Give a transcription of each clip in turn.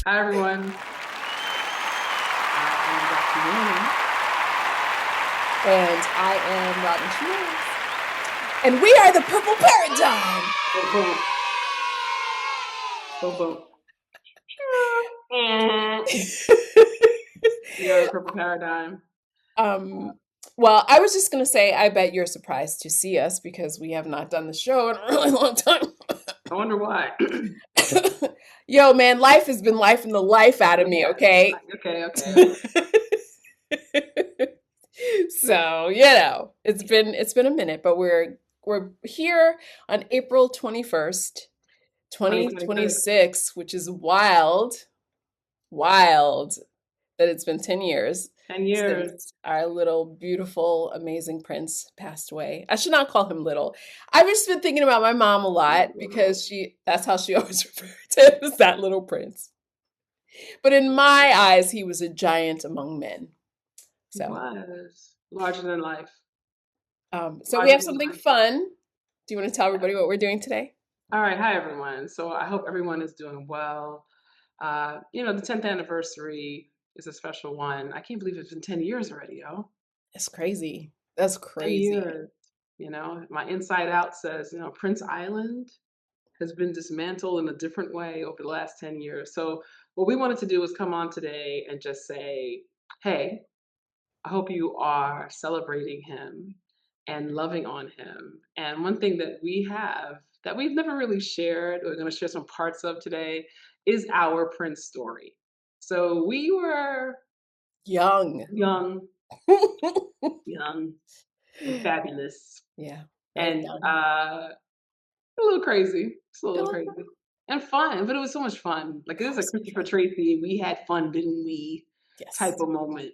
Hi, everyone. I am Dr. Mauri. And I am Robin Shumays. And we are the Purple Paradign. Boom, boom. Boom, boom. We are the Purple Paradigm. Well, I was just going to say, I bet you're surprised to see us because we have not done the show in a really long time. I wonder why. Yo, man, life has been life and the life out of me, okay? Okay. So, it's been a minute, but we're here on April 21st, 2026, which is wild that it's been 10 years 10 years. since our little beautiful amazing prince passed away. I should not call him little. I've just been thinking about my mom a lot because that's how she always referred to him, as that little prince. But in my eyes, he was a giant among men. He was larger than life. So we have something fun. Do you want to tell everybody what we're doing today? All right. Hi, everyone. So I hope everyone is doing well. The 10th anniversary is a special one. I can't believe it's been 10 years already, yo. That's crazy. That's 10 crazy. years. My inside out says, Prince Island has been dismantled in a different way over the last 10 years. So what we wanted to do was come on today and just say, hey, I hope you are celebrating him and loving on him. And one thing that we have that we've never really shared, we're going to share some parts of today, is our Prince story. So we were Young. And fabulous. Yeah. And young. a little crazy. It's a little crazy. And fun, but it was so much fun. Like, it was like Christopher Tracy, we had fun, didn't we? Yes. Type of moment.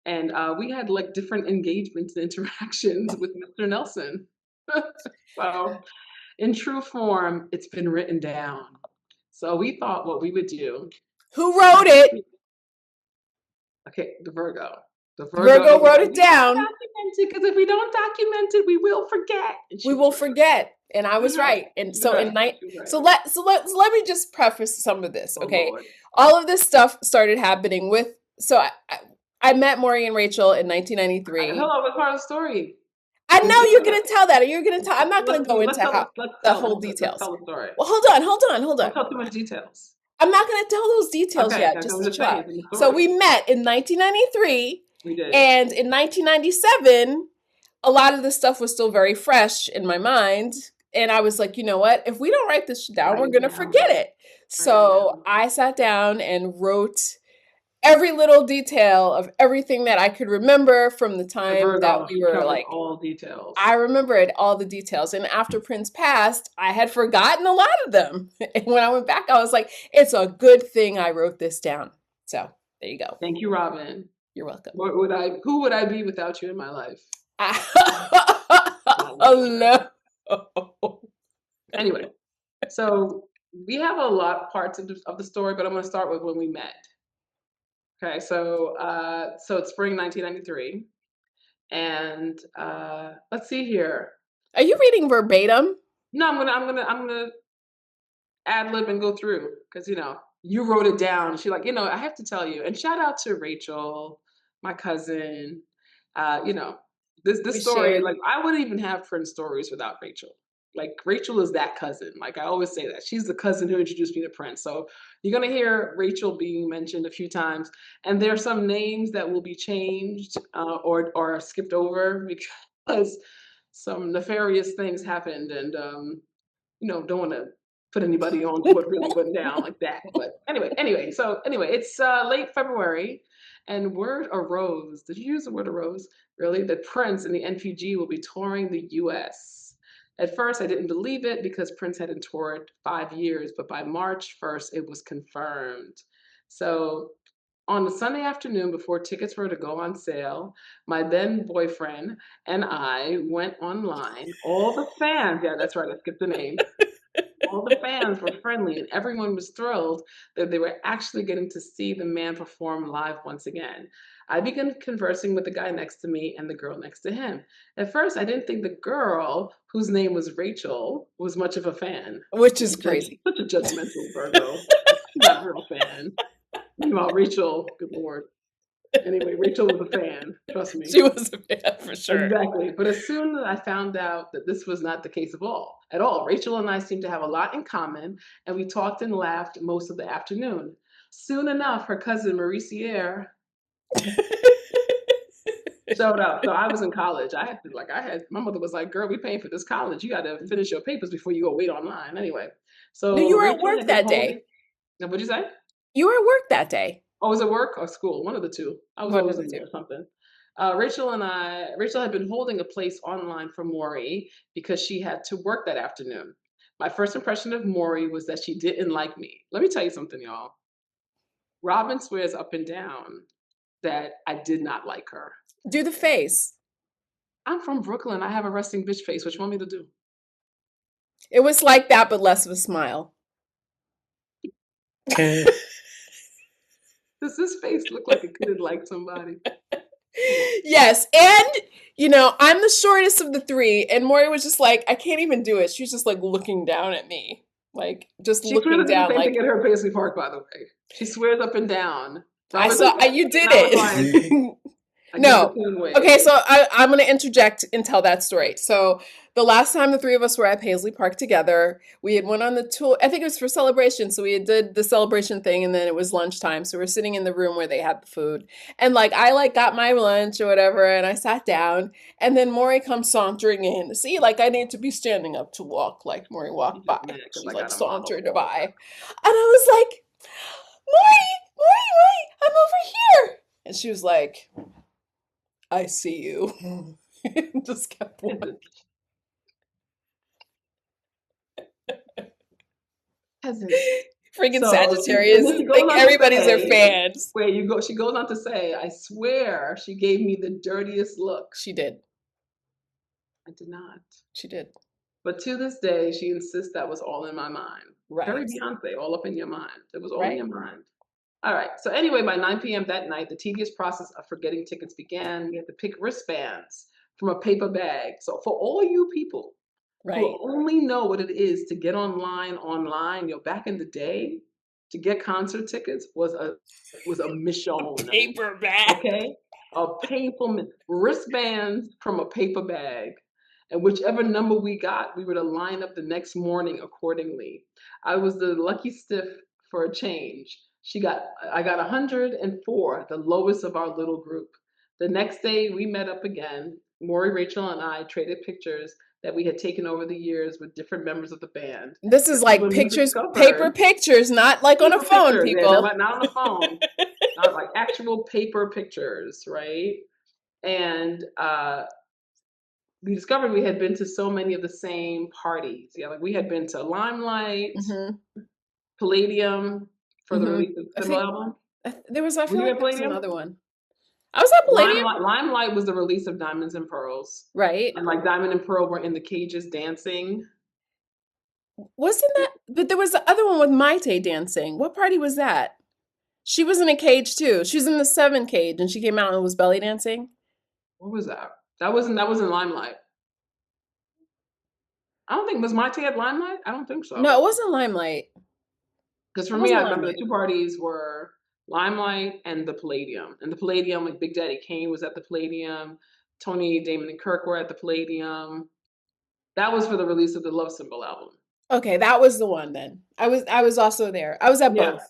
And we had like different engagements and interactions with Mr. Nelson. So in true form, it's been written down. So we thought what we would do. Who wrote it? Okay, the Virgo. The Virgo wrote it down. Because if we don't document it, we will forget. We will forget. And I was right. And so let me just preface some of this, okay? Lord. All of this stuff started happening with I met Mauri and Rachel in 1993. Hello, what part of the story? I know you're going to tell that, or you're going to tell. I'm not going to go into the whole details. Let's tell the story. Well, hold on. Don't tell too much details. I'm not going to tell those details yet. Just chill out. So we met in 1993. We did. And in 1997, a lot of this stuff was still very fresh in my mind. And I was like, you know what? If we don't write this down, we're going to forget it. So I sat down and wrote every little detail of everything that I could remember from the time that we were like, all details. I remembered all the details. And after Prince passed, I had forgotten a lot of them. And when I went back, I was like, it's a good thing I wrote this down. So there you go. Thank you, Robin. You're welcome. Who would I be without you in my life? Oh no. Anyway, so we have a lot of parts of the story, but I'm going to start with when we met. Okay, so it's spring 1993, and let's see here. Are you reading verbatim? No, I'm gonna ad lib and go through because you wrote it down. She I have to tell you. And shout out to Rachel, my cousin. This story, like, I wouldn't even have Prince stories without Rachel. Like, Rachel is that cousin. Like, I always say that. She's the cousin who introduced me to Prince. So you're going to hear Rachel being mentioned a few times. And there are some names that will be changed or skipped over because some nefarious things happened. And, don't want to put anybody on what really went down like that. But anyway, so it's late February. And word arose. Did you use the word arose? Really? That Prince and the NPG will be touring the U.S. At first, I didn't believe it because Prince hadn't toured 5 years, but by March 1st, it was confirmed. So on a Sunday afternoon before tickets were to go on sale, my then boyfriend and I went online. All the fans, yeah, that's right, I skipped the name. All the fans were friendly and everyone was thrilled that they were actually getting to see the man perform live once again. I began conversing with the guy next to me and the girl next to him. At first, I didn't think the girl, whose name was Rachel, was much of a fan. Which is crazy. Such a judgmental Virgo. She's not a real fan. Meanwhile, Rachel, good lord. Anyway, Rachel was a fan. Trust me. She was a fan for sure. Exactly. But as soon as I found out that this was not the case at all, Rachel and I seemed to have a lot in common, and we talked and laughed most of the afternoon. Soon enough, her cousin Maurice showed up. So I was in college. My mother was like, girl, we paying for this college. You got to finish your papers before you go wait online. Anyway, No, so you were at Rachel work had been that holding. day. Now, what'd you say? You were at work that day. Oh, was it work or school? One of the two. I was One of always the in there two. or something. Rachel had been holding a place online for Mauri because she had to work that afternoon. My first impression of Mauri was that she didn't like me. Let me tell you something, y'all. Robin swears up and down that I did not like her. Do the face. I'm from Brooklyn. I have a resting bitch face. What you want me to do? It was like that, but less of a smile. Does this face look like it could like somebody? Yes, and I'm the shortest of the three, and Mauri was just like, I can't even do it. She's just like looking down at me, like just She swears looking to do the down. same Like thing at her Paisley Park, by the way. She swears up and down. I Robin saw, says, you did not with mine. it. I give the No. clean way. Okay, so I'm going to interject and tell that story. So the last time the three of us were at Paisley Park together, we had went on the tour. I think it was for celebration. So we did the celebration thing, and then it was lunchtime. So we're sitting in the room where they had the food, and I got my lunch or whatever, and I sat down, and then Mauri comes sauntering in. See, I need to be standing up to walk. Like Mauri walked by. Because She I got a sauntered monologue. by, and I was like, Mauri, I'm over here, and she was like, I see you. Just kept walking. Peasants. Freaking So and Sagittarius. then she goes Like on to everybody's their say, fans. she goes on to say, I swear she gave me the dirtiest look. She did. I did not. She did. But to this day, she insists that was all in my mind. Very Right. Beyonce, all up in your mind. It was all in Right. your mind. All right. So anyway, by 9 p.m. that night, the tedious process of forgetting tickets began. We had to pick wristbands from a paper bag. So for all you people Right. who only know what it is to get online, back in the day, to get concert tickets was a mission. Paper bag. Okay? A painful wristbands from a paper bag. And whichever number we got, we were to line up the next morning accordingly. I was the lucky stiff for a change. I got 104, the lowest of our little group. The next day we met up again. Mauri, Rachel, and I traded pictures that we had taken over the years with different members of the band. This is like pictures, paper discovered pictures, not like on a paper phone, pictures, people. not on a phone, not like actual paper pictures, right? And we discovered we had been to so many of the same parties. Yeah, like we had been to Limelight, Palladium for the release of the album. There was, I feel Were you like at there was Palladium? another one. I was at Palladium. Limelight was the release of Diamonds and Pearls. Right. And like Diamond and Pearl were in the cages dancing. Wasn't that? But there was the other one with Maite dancing. What party was that? She was in a cage too. She was in the 7 cage, and she came out and was belly dancing. What was that? That wasn't Limelight. I don't think was Maite at Limelight. I don't think so. No, it wasn't Limelight. Because for me, I remember the two parties were Limelight and the Palladium. And the Palladium, like Big Daddy Kane was at the Palladium. Tony, Damon, and Kirk were at the Palladium. That was for the release of the Love Symbol album. Okay, that was the one then. I was also there. I was at both.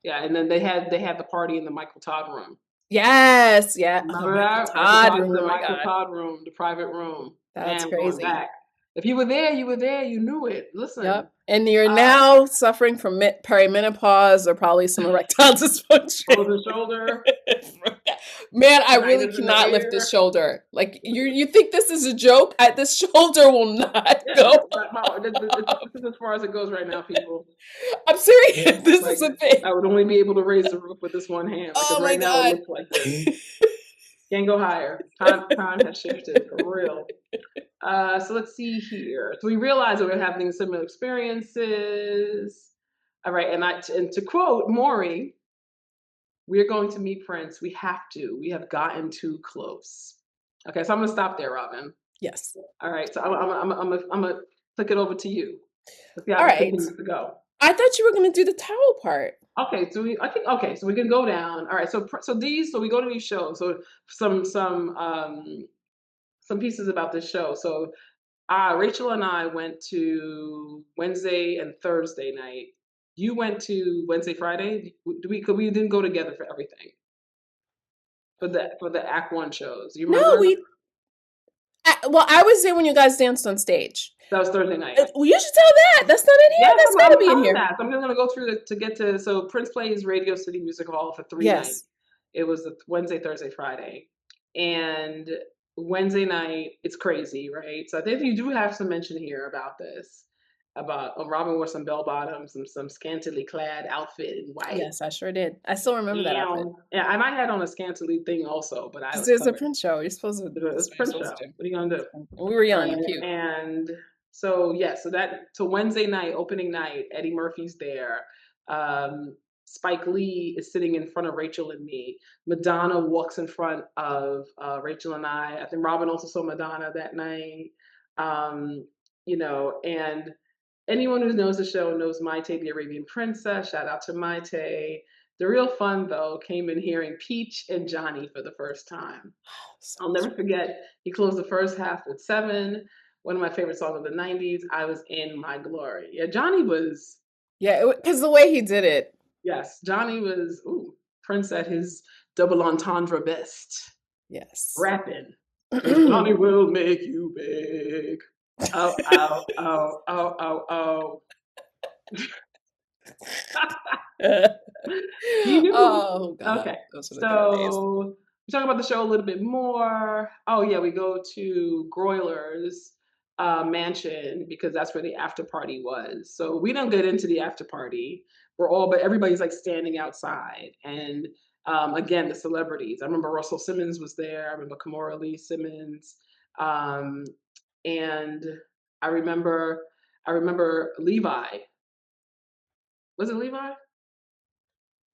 Yeah, and then they had the party in the Michael Todd room. Yes, yeah. Remember that? The Michael Todd room, the private room. That's crazy. If you were there, you were there. You knew it. Listen. Yep. And you're now suffering from perimenopause or probably some erectile dysfunction. Shoulder, shoulder. Man, I really cannot lift this shoulder. Like you think this is a joke? This shoulder will not go. This is as far as it goes right now, people. I'm serious. This is a thing. I would only be able to raise the roof with this one hand. Oh my God. Now it looks like this. Can't go higher. Time has shifted for real. So let's see here. So we realized that we're having similar experiences. All right, and to quote Mauri, we're going to meet Prince. We have to. We have gotten too close. Okay, so I'm gonna stop there, Robin. Yes. All right. So I'm gonna flick it over to you. All right. To go. I thought you were gonna do the towel part. Okay, so I think okay, so we can go down. All right, so we go to these shows. So some pieces about this show. So Rachel and I went to Wednesday and Thursday night. You went to Wednesday, Friday. Do we? Cause we didn't go together for everything for the Act One shows. You No, remember? well, I was there when you guys danced on stage. That was Thursday night. Well, you should tell that. That's not in here. Yes, That's got to I'm be in telling here. that. So I'm gonna go through to get to. So Prince plays Radio City Music Hall for 3 nights. Yes. It was the Wednesday, Thursday, Friday, and Wednesday night. It's crazy, right? So I think you do have some mention here about this. About Robin wore some bell bottoms and some scantily clad outfit in white. Yes, I sure did. I still remember that outfit. Yeah, and I had on a scantily thing also, but I Because was there's a covered. Prince show. You're supposed to. It's That's a what you're Prince supposed show. to do. What are you gonna do? And we were young and cute. And so yeah, so Wednesday night, opening night, Eddie Murphy's there. Spike Lee is sitting in front of Rachel and me. Madonna walks in front of Rachel and I. I think Robin also saw Madonna that night. Um, and anyone who knows the show knows Maite, the Arabian Princess. Shout out to Maite. The real fun though came in hearing Peach and Johnny for the first time. So I'll never forget. He closed the first half with Seven, one of my favorite songs of the '90s. I was in my glory. Yeah, Johnny was. yeah, because the way he did it. Yes, Johnny was. Ooh, Prince at his double entendre best, Yes. rapping. 'Cause Johnny will make you big. Oh, oh, oh, oh, oh, oh. You knew. Oh God, Okay. those were the good days. So we talk about the show a little bit more. Oh yeah, we go to Groyler's mansion because that's where the after party was. So we don't get into the after party. But everybody's like standing outside. And again, the celebrities. I remember Russell Simmons was there. I remember Kimora Lee Simmons. Um, and I remember I remember Levi. Was it Levi?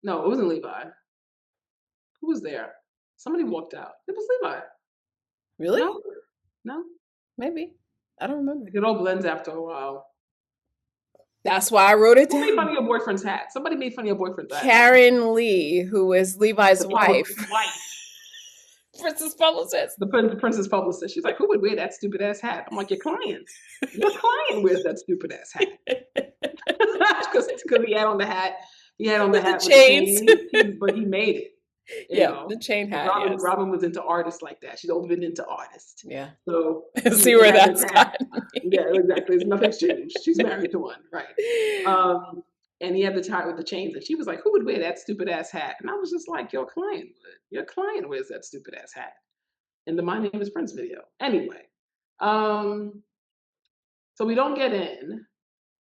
No, it wasn't Levi. Who was there? Somebody walked out. It was Levi. Really? No? No? Maybe. I don't remember. It all blends after a while. That's why I wrote it Who made fun down. of your boyfriend's hat? Somebody made fun of your boyfriend's hat. Karen Lee, who is Levi's The wife, publicist's wife. Princess publicist. The princess publicist. She's like, who would wear that stupid ass hat? I'm like, your client. Your client wears that stupid ass hat. Because he had on the hat. He had on the With the hat with chains. the chain, but he made it. Yeah, the chain hat. Robin, Yes. Robin was into artists like that. She's always been into artists. Yeah. So See where that's gotten me. Yeah, exactly. Nothing's changed. She's married to one, right? And he had the tie with the chains, and she was like, "Who would wear that stupid ass hat?" And I was just like, "Your client would. Your client wears that stupid ass hat." In the "My Name Is Prince" video. Anyway, so we don't get in.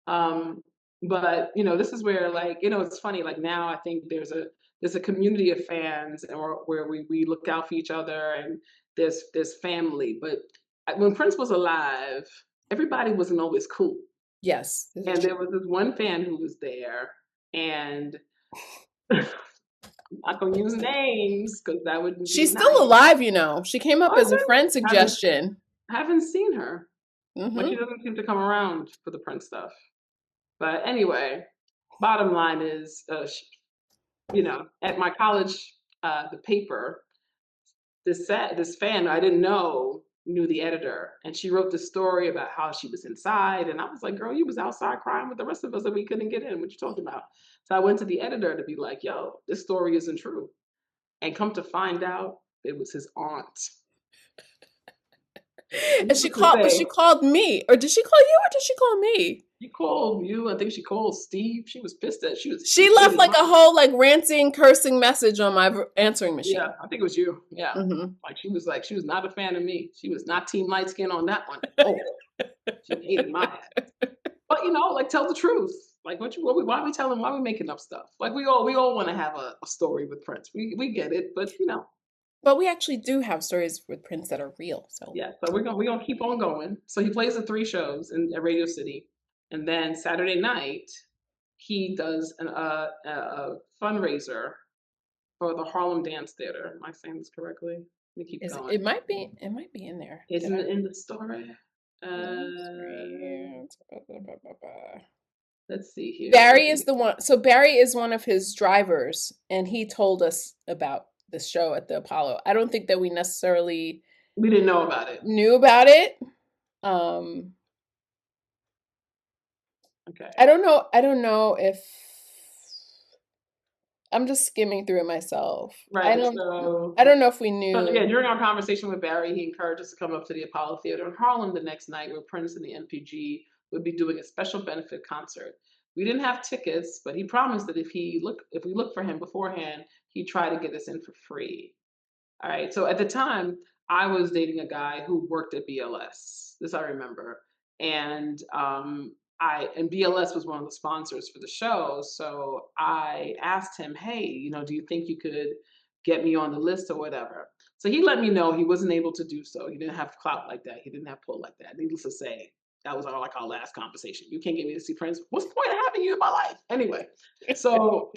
Um, but this is where it's funny. Like now, I think there's a community of fans, and where we look out for each other, and there's family. But when Prince was alive, everybody wasn't always cool. Yes. And there was this one fan who was there, and I'm not gonna use names because that would be She's nice. still alive, She came up as a friend I suggestion. haven't seen her, but she Hmm. doesn't seem to come around for the Prince stuff. But anyway, bottom line is, at my college, the paper, this fan I didn't know knew the editor, and she wrote this story about how she was inside, and I was like, "Girl, you was outside crying with the rest of us, and we couldn't get in. What you talking about?" So I went to the editor to be like, "Yo, this story isn't true," and come to find out, it was his aunt. And she called me. Or did she call you or did she call me? She called you. I think she called Steve. She was pissed at. She left like a whole ranting, cursing message on my answering machine. Yeah, I think it was you. Yeah, she was not a fan of me. She was not team light skin on that one. Oh, she hated my hat. But tell the truth. Like why are we telling? Why are we making up stuff? Like we all want to have a story with Prince. We get it, but But we actually do have stories with Prince that are real. So yeah. So we're gonna keep on going. So he plays the 3 shows at Radio City, and then Saturday night he does a fundraiser for the Harlem Dance Theater. Am I saying this correctly? Let me keep going. It might be in there. Isn't it in the story? Let's see here. Barry is the one. So Barry is one of his drivers, and he told us about the show at the Apollo. I don't think that we necessarily We didn't know about it. knew about it. Um, Okay. I don't know. I don't know if I'm just skimming through it myself. I Right. don't. So, I don't know if we so yeah, knew. during our conversation with Barry, he encouraged us to come up to the Apollo Theater in Harlem the next night, where Prince and the NPG would be doing a special benefit concert. We didn't have tickets, but he promised that if we looked for him beforehand, he'd try to get us in for free. All right. So at the time, I was dating a guy who worked at BLS. This I remember. And BLS was one of the sponsors for the show. So I asked him, hey, do you think you could get me on the list or whatever? So he let me know he wasn't able to do so. He didn't have clout like that. He didn't have pull like that. Needless to say, that was our last conversation. You can't get me to see Prince. What's the point of having you in my life? Anyway, so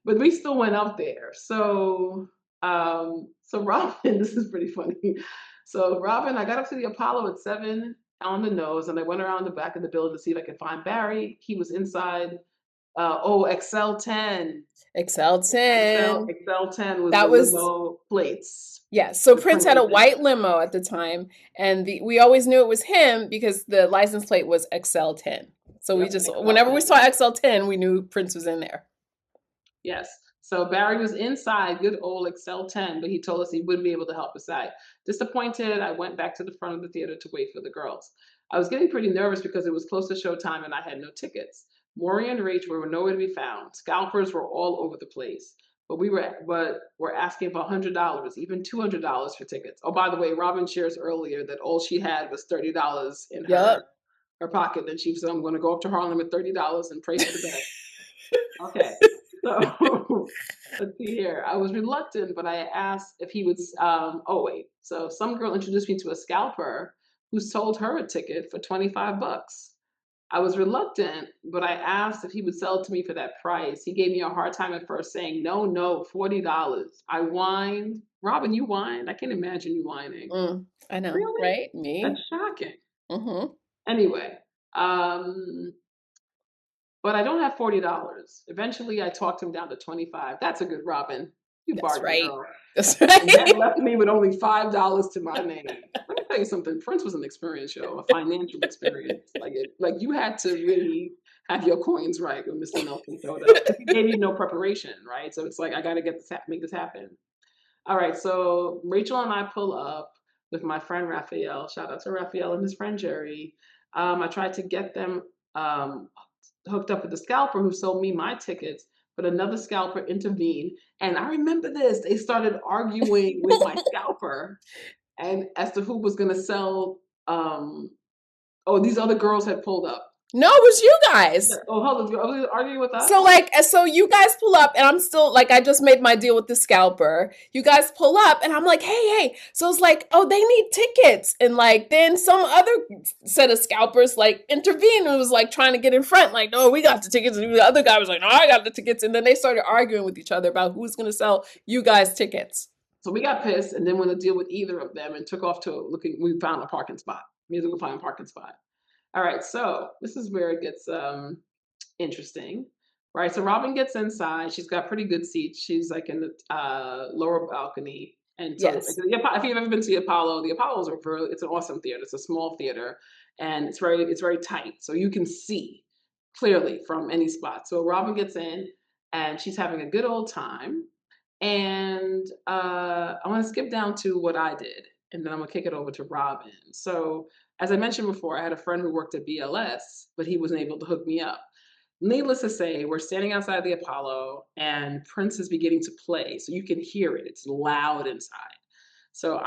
but we still went up there. So Robin, this is pretty funny. So Robin, I got up to the Apollo at 7 on the nose, and I went around the back of the building to see if I could find Barry. He was inside. Excel 10. Excel 10. Excel 10 was the That was limo plates yes. So with Prince Prince had a was in white it. limo at the time, and we always knew it was him because the license plate was XL 10. So we Yep, just Excel whenever we 10. saw XL 10, we knew Prince was in there. Yes. So Barry was inside good old Excel 10, but he told us he wouldn't be able to help us out. Disappointed, I went back to the front of the theater to wait for the girls. I was getting pretty nervous because it was close to showtime and I had no tickets. Mauri and Rach were nowhere to be found. Scalpers were all over the place. But we're asking for $100, even $200 for tickets. Oh, by the way, Robin shares earlier that all she had was $30 in Yep. her pocket. And she said, I'm going to go up to Harlem with $30 and pray for the best. Okay. So let's see here. I was reluctant, but I asked if he would. Oh wait. So some girl introduced me to a scalper who sold her a ticket for $25. I was reluctant, but I asked if he would sell it to me for that price. He gave me a hard time at first, saying, "No, no, $40." I whined. Robin, you whined. I can't imagine you whining. I know, Really? right? Me. That's shocking. Mm-hmm. Anyway, but I don't have $40. Eventually, I talked him down to 25. That's a good Robin. You That's bargain right. girl. That's And that right. left me with only $5 to my name. Let me tell you something. Prince was an experience show, a financial experience. Like you had to really have your coins right when Mr. Nelson showed up because he gave you no preparation, right? So it's like I got to make this happen. All right, so Rachel and I pull up with my friend Raphael. Shout out to Raphael and his friend Jerry. I tried to get them um, hooked up with the scalper who sold me my tickets, but another scalper intervened. And I remember this. They started arguing with my scalper and as to who was going to sell. Oh, these other girls had pulled up. No, it was you Yeah. guys. Oh, hold on. Are they arguing with So us? like, so you guys pull up, and I'm still like, I just made my deal with the scalper. You guys pull up, and I'm like, hey. So it's like, oh, they need tickets, and like, then some other set of scalpers like intervened and was like trying to get in front, like, no, we got the tickets, and the other guy was like, no, I got the tickets, and then they started arguing with each other about who's going to sell you guys tickets. So we got pissed and then went to deal with either of them and took off to looking. We found a parking spot. We had to go find a parking spot. All right, so this is where it gets interesting, right? So Robin gets inside. She's got pretty good seats. She's like in the lower balcony. And so, Yes. if you've ever been to the Apollos are very. It's an awesome theater. It's a small theater, and it's very tight, so you can see clearly from any spot. So Robin gets in, and she's having a good old time. And I want to skip down to what I did, and then I'm gonna kick it over to Robin. So, as I mentioned before, I had a friend who worked at BLS, but he wasn't able to hook me up. Needless to say, we're standing outside the Apollo, and Prince is beginning to play, so you can hear it. It's loud inside. So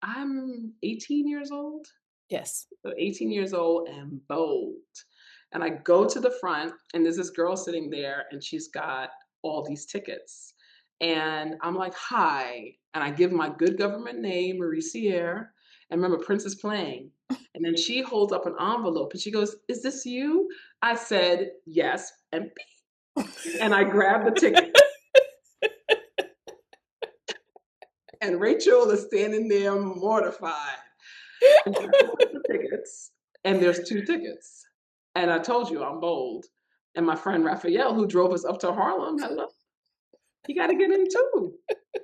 I'm 18 years old. Yes. So 18 years old and bold. And I go to the front, and there's this girl sitting there, and she's got all these tickets. And I'm like, hi. And I give my good government name, Marie Sierre. And remember, Prince is playing. And then she holds up an envelope and she goes, is this you? I said, yes. And I grabbed the ticket. And Rachel is standing there mortified. And I open the tickets, and there's two tickets. And I told you I'm bold. And my friend Raphael, who drove us up to Harlem, hello, he got to get in too.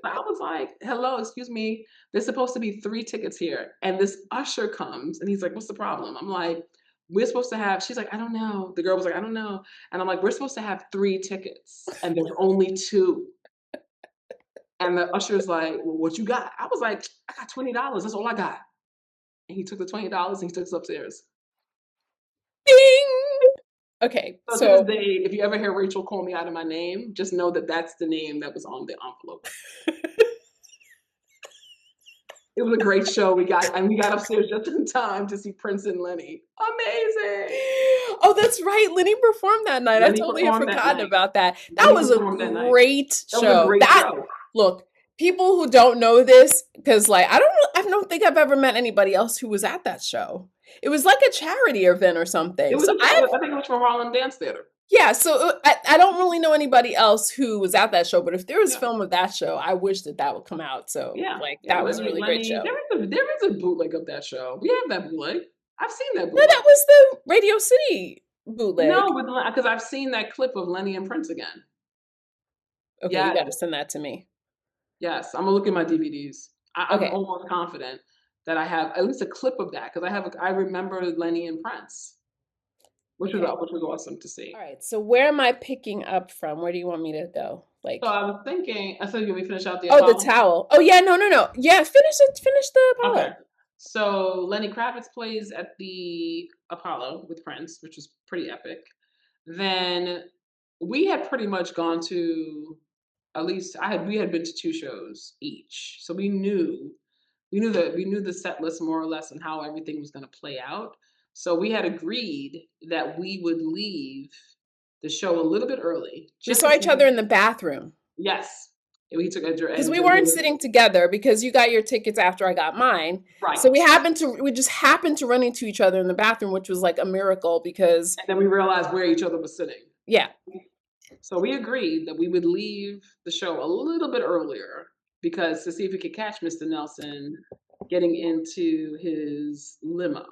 I was like, hello, excuse me. There's supposed to be 3 tickets here. And this usher comes and he's like, what's the problem? I'm like, we're supposed to have, she's like, I don't know. The girl was like, I don't know. And I'm like, we're supposed to have 3 tickets and there's only 2. And the usher's like, well, what you got? I was like, I got $20. That's all I got. And he took the $20 and he took us upstairs. Ding! Okay, So to this so day, if you ever hear Rachel call me out of my name, just know that that's the name that was on the envelope. It was a great show. We got upstairs just in time to see Prince and Lenny. Amazing. Oh, that's right. Lenny performed that night. I Lenny totally had performed that forgotten night. about that. That Lenny was a performed that night. great That was a show. great show. Look, people who don't know this, because like I don't think I've ever met anybody else who was at that show. It was like a charity event or something. It was So I think it was from Harlem Dance Theater. yeah, so I don't really know anybody else who was at that show, but if there was film of that show, I wish that would come out. So Yeah, like yeah, that was a really great show. There is a bootleg of that show. We have that bootleg. I've seen that No, bootleg. that was the Radio City bootleg. No, because I've seen that clip of Lenny and Prince again. Okay, you got to send that to me. Yes, I'm gonna look at my DVDs. I'm Okay. almost confident that I have at least a clip of that because I remember Lenny and Prince, which was awesome to see. All right, so where am I picking up from? Where do you want me to go? Like, So I was thinking, I said, "Can we finish out the oh, the Apollo?" towel. Oh yeah, no. Yeah, finish the Apollo. Okay. So Lenny Kravitz plays at the Apollo with Prince, which was pretty epic. Then we had pretty much gone to at least we had been to 2 shows each. So we knew the set list more or less and how everything was going to play out. So we had agreed that we would leave the show a little bit early. We saw each other in the bathroom. Yes. We took because we weren't sitting together because you got your tickets after I got mine. Right. So we just happened to run into each other in the bathroom, which was like a miracle because. And then we realized where each other was sitting. Yeah. So we agreed that we would leave the show a little bit earlier because to see if we could catch Mr. Nelson getting into his limo.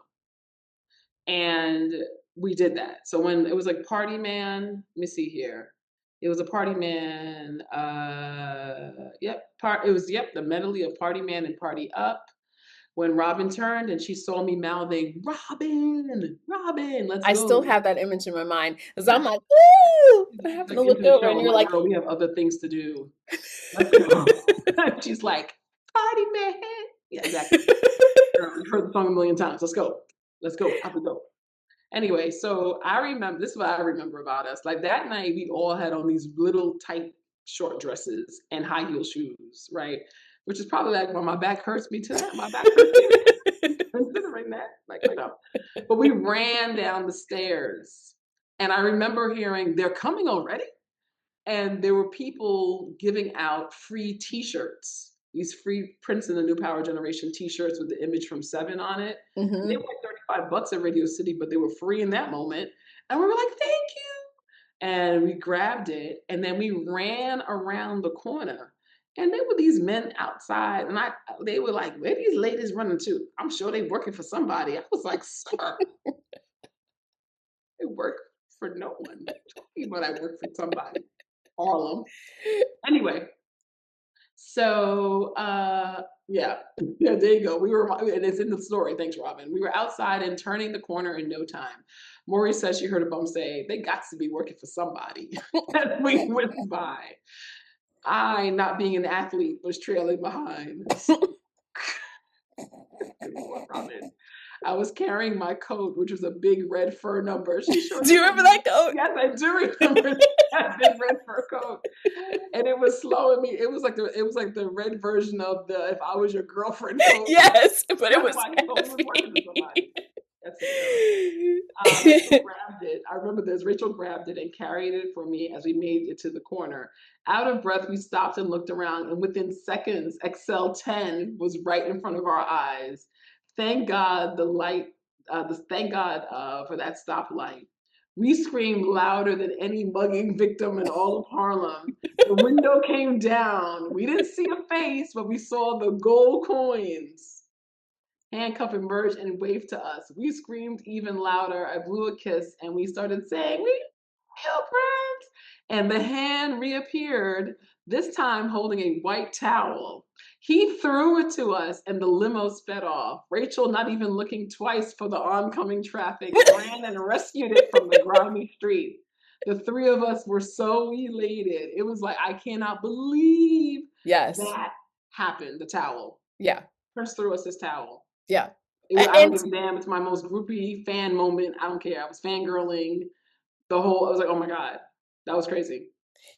And we did that. So when it was like Party Man, let me see here. It was a Party Man, the medley of Party Man and Party Up. When Robin turned and she saw me mouthing, Robin, let's go. I still have that image in my mind. Because I'm like, woo! I happen to look over and you're like, girl, we have other things to do. Let's go. She's like, Party Man. Yeah, exactly. You've heard the song a million times. Let's go. Up we go. Anyway, so I remember, this is what I remember about us. Like that night, we all had on these little tight short dresses and high heel shoes, right? Which is probably like why my back hurts me today. My back hurts me considering that. But we ran down the stairs and I remember hearing, they're coming already? And there were people giving out free t-shirts. These free Prince and the New Power Generation t-shirts with the image from Seven on it. Mm-hmm. And they were like $35 at Radio City, but they were free in that moment. And we were like, thank you. And we grabbed it and then we ran around the corner. And there were these men outside, and they were like, where are these ladies running to? I'm sure they're working for somebody. I was like, sir, they work for no one. But I work for somebody. Harlem. Anyway, so yeah, there you go. And it's in the story. Thanks, Robin. We were outside and turning the corner in no time. Mauri says she heard a bum say, they got to be working for somebody. As we went by. I, not being an athlete, was trailing behind. I was carrying my coat, which was a big red fur number. Do you remember that coat? Yes, I do remember that big red fur coat. And it was slowing me. It was like the red version of the "If I Was Your Girlfriend" coat. Yes, but it was Rachel grabbed it. I remember this. Rachel grabbed it and carried it for me as we made it to the corner. Out of breath, we stopped and looked around, and within seconds, XL 10 was right in front of our eyes. Thank God the light. Thank God for that stoplight. We screamed louder than any mugging victim in all of Harlem. The window came down. We didn't see a face, but we saw the gold coins. handcuff emerged and waved to us. We screamed even louder. I blew a kiss and we started saying, "We kill Prince." And the hand reappeared, this time holding a white towel. He threw it to us and the limo sped off. Rachel, not even looking twice for the oncoming traffic, ran and rescued it from the grimy street. The three of us were so elated. It was like, I cannot believe Yes. that happened, the towel. Yeah. Prince threw us his towel. Yeah. I don't And give a damn. It's my most groupie fan moment. I don't care. I was fangirling the whole. I was like, oh my god, that was crazy.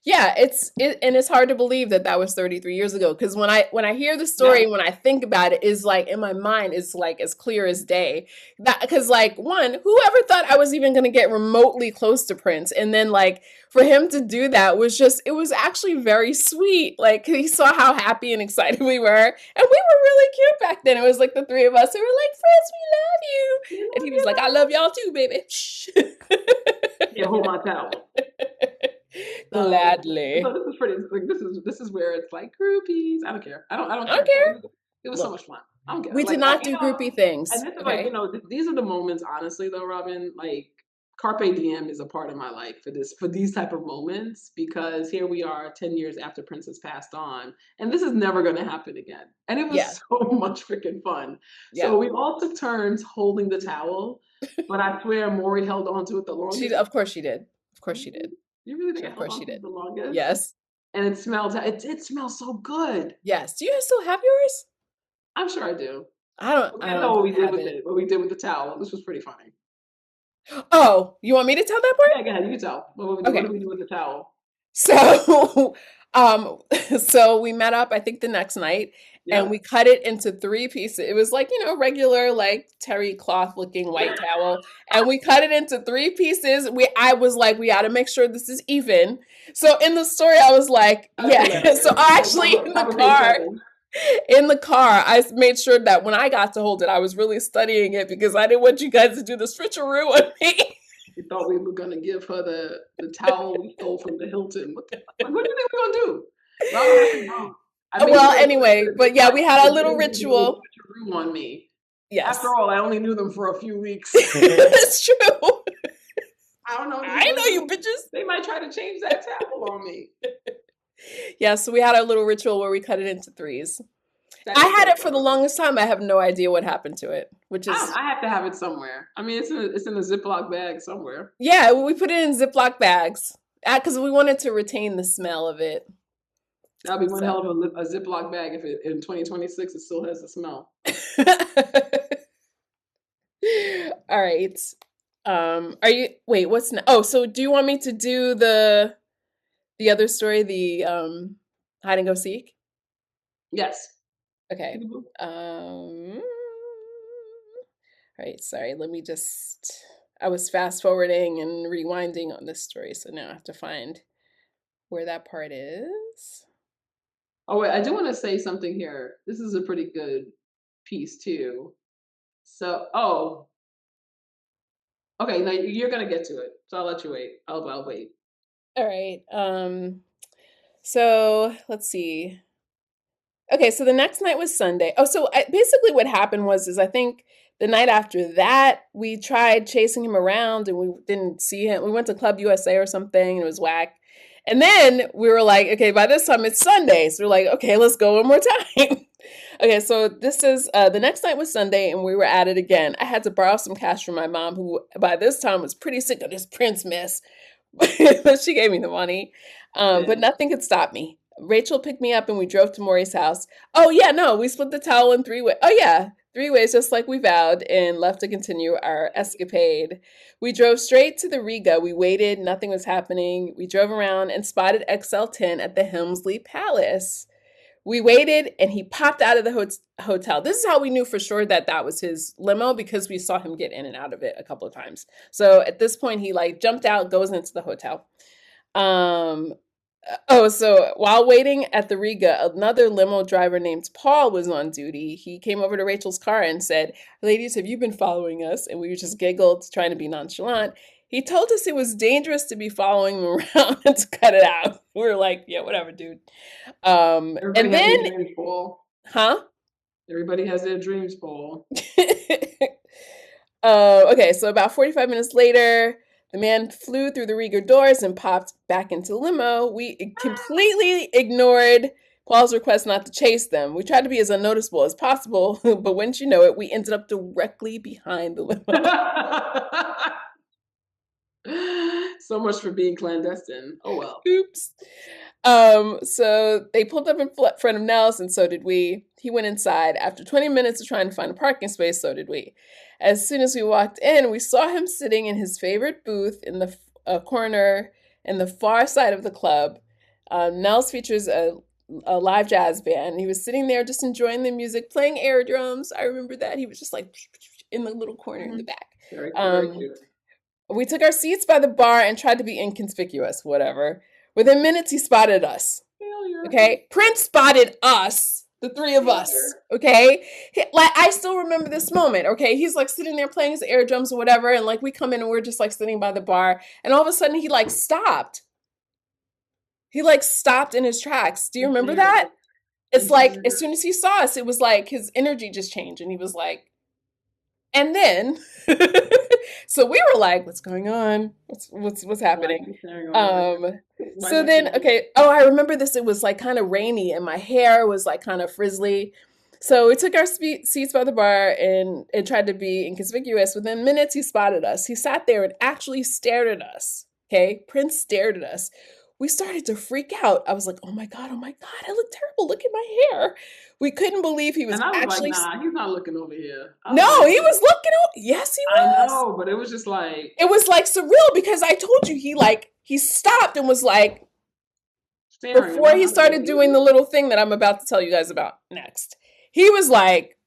yeah, and it's hard to believe that that was 33 years ago, because when I hear the story Yeah, and when I think about it, is like in my mind is like as clear as day. That because like one, whoever thought I was even going to get remotely close to Prince, and then like for him to do that was just, it was actually very sweet. Like he saw how happy and excited we were, and we were really cute back then. It was like the three of us who were like, "Prince, we love you," you and know, he was you like, "I love y'all too, baby." Shh. yeah, hold my towel. So Gladly. this is pretty. Like, this is where it's like groupies. I don't care. I don't I don't care. care. It was so Look, much fun. I don't care. we did Like not you do know, groupie things. and this is like Okay. these are the moments. Honestly, though, Robin, like carpe diem is a part of my life for these type of moments because here we are 10 years after Prince has passed on, and this is never going to happen again. And it Yeah. was so much freaking fun. Yeah. So we all took turns holding the towel, but I swear Mauri held on to it the longest. Of course she did. Of course she did. You really think I Of held course on she to it did. the longest? Yes. And it smells so good. Yes. Do you still have yours? I'm sure I do. I We I can't tell don't what we did have with it. it. What we did with the towel. This was pretty funny. Oh, you want me to tell that Yeah, go ahead. You can tell. What part? did we do with the towel? So, um, so we met up, I think the next night, and we Yep. cut it into three pieces. It was like, regular, like terry cloth looking white towel. And we cut it into three pieces. I was like, we gotta make sure this is even. So in the story, I was like, That's yeah. So hilarious. I Like, actually top of page 7. in the car, I made sure that when I got to hold it, I was really studying it because I didn't want you guys to do the switcheroo on me. We thought we were gonna give her the towel we stole from the Hilton. What do you think we're gonna do? Robin, I said no. I made Well, sure anyway, this but yeah, time we had they our little didn't do a ritual. switcheroo on me. After Yes. all, I only knew them for a few weeks. It's true. I don't know these I know you women. bitches. They might try to change that towel on me. Yeah, so we had our little ritual where we cut it into threes. That I is had so it for the funny. longest time. I have no idea what happened to it, which is, I have to have it somewhere. I mean, it's in a Ziploc bag somewhere. yeah, we put it in Ziploc bags because we wanted to retain the smell of it. That'll be one So, hell of a Ziploc bag if it in 2026 it still has the smell. all right. Are you, wait, what's next? Oh, so do you want me to do the other story, the hide and go seek? Yes. Okay. All right, sorry. Let me just. I was fast forwarding and rewinding on this story, so now I have to find where that part is. Oh wait, I do want to say something here. This is a pretty good piece too. So, okay, now you're gonna get to it, so I'll let you wait. I'll wait. All right. So let's see. Okay, so the next night was Sunday. Oh, so basically what happened is I think the night after that we tried chasing him around and we didn't see him. We went to Club USA or something and it was whack. And then we were like, okay, by this time it's Sunday. So we're like, okay, let's go one more time. Okay, so this is the next night was Sunday and we were at it again. I had to borrow some cash from my mom, who by this time was pretty sick of this Prince mess. But she gave me the money. But Yeah. nothing could stop me. Rachel picked me up and we drove to Mauri's house. Oh, yeah, no, we split the towel in three ways. Oh, yeah, three ways, just like we vowed, and left to continue our escapade. We drove straight to the Riga. We waited, nothing was happening. We drove around and spotted XL10 at the Helmsley Palace. We waited and he popped out of the hotel. This is how we knew for sure that that was his limo, because we saw him get in and out of it a couple of times. So at this point, he like jumped out, goes into the hotel. Um, Oh, so while waiting at the Riga, another limo driver named Paul was on duty. He came over to Rachel's car and said, "Ladies, have you been following us?" And we just giggled, trying to be nonchalant. He told us it was dangerous to be following him around and to cut it out. We were like, yeah, whatever, dude. Everybody And has then, nicknames, Paul. huh? Everybody has their dreams, Paul. Okay, so about 45 minutes later, the man flew through the Rieger doors and popped back into the limo. We completely ignored Paul's request not to chase them. We tried to be as unnoticeable as possible, but wouldn't you know it, we ended up directly behind the limo. So much for being clandestine. Oh well. Oops. So they pulled up in front of Nels, and so did we. He went inside. After 20 minutes of trying to find a parking space, so did we. As soon as we walked in, we saw him sitting in his favorite booth in the corner in the far side of the club. Nels features a live jazz band. He was sitting there just enjoying the music, playing air drums. I remember that. He was just like in the little corner in the back. Very cute. We took our seats by the bar and tried to be inconspicuous, whatever. Within minutes, he spotted us. Okay? Prince spotted us, the three of us. Okay? Like, I still remember this moment. Okay? He's like sitting there playing his air drums or whatever, and like we come in and we're just like sitting by the bar, and all of a sudden he like stopped. He like stopped in his tracks. Do you remember that? It's like as soon as he saw us, it was like his energy just changed, and he was like, and then so we were like, what's going on? What's happening? So then, okay. Oh, I remember this. It was like kind of rainy and my hair was like kind of frizzly. So we took our seats by the bar and tried to be inconspicuous. Within minutes, he spotted us. He sat there and actually stared at us. Okay. Prince stared at us. We started to freak out. I was like, oh my God, I look terrible. Look at my hair. We couldn't believe he was actually. Like, nah, he's not looking over here. No, he was looking. Yes, he was. I know, but it was just like. It was like surreal because I told you he stopped and was like, staring, before he started doing the little thing that I'm about to tell you guys about next. He was like.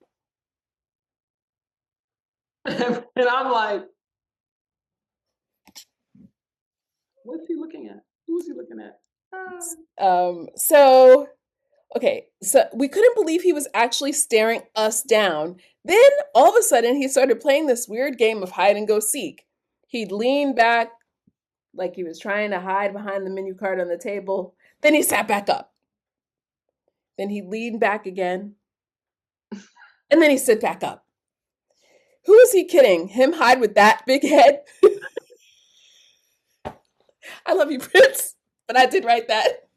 And I'm like, what's he looking at? Who's he looking at? So we couldn't believe he was actually staring us down. Then all of a sudden he started playing this weird game of hide and go seek. He'd lean back like he was trying to hide behind the menu card on the table. Then he sat back up. Then he leaned back again. And then he sit back up. Who is he kidding? Him hide with that big head? I love you, Prince, but I did write that.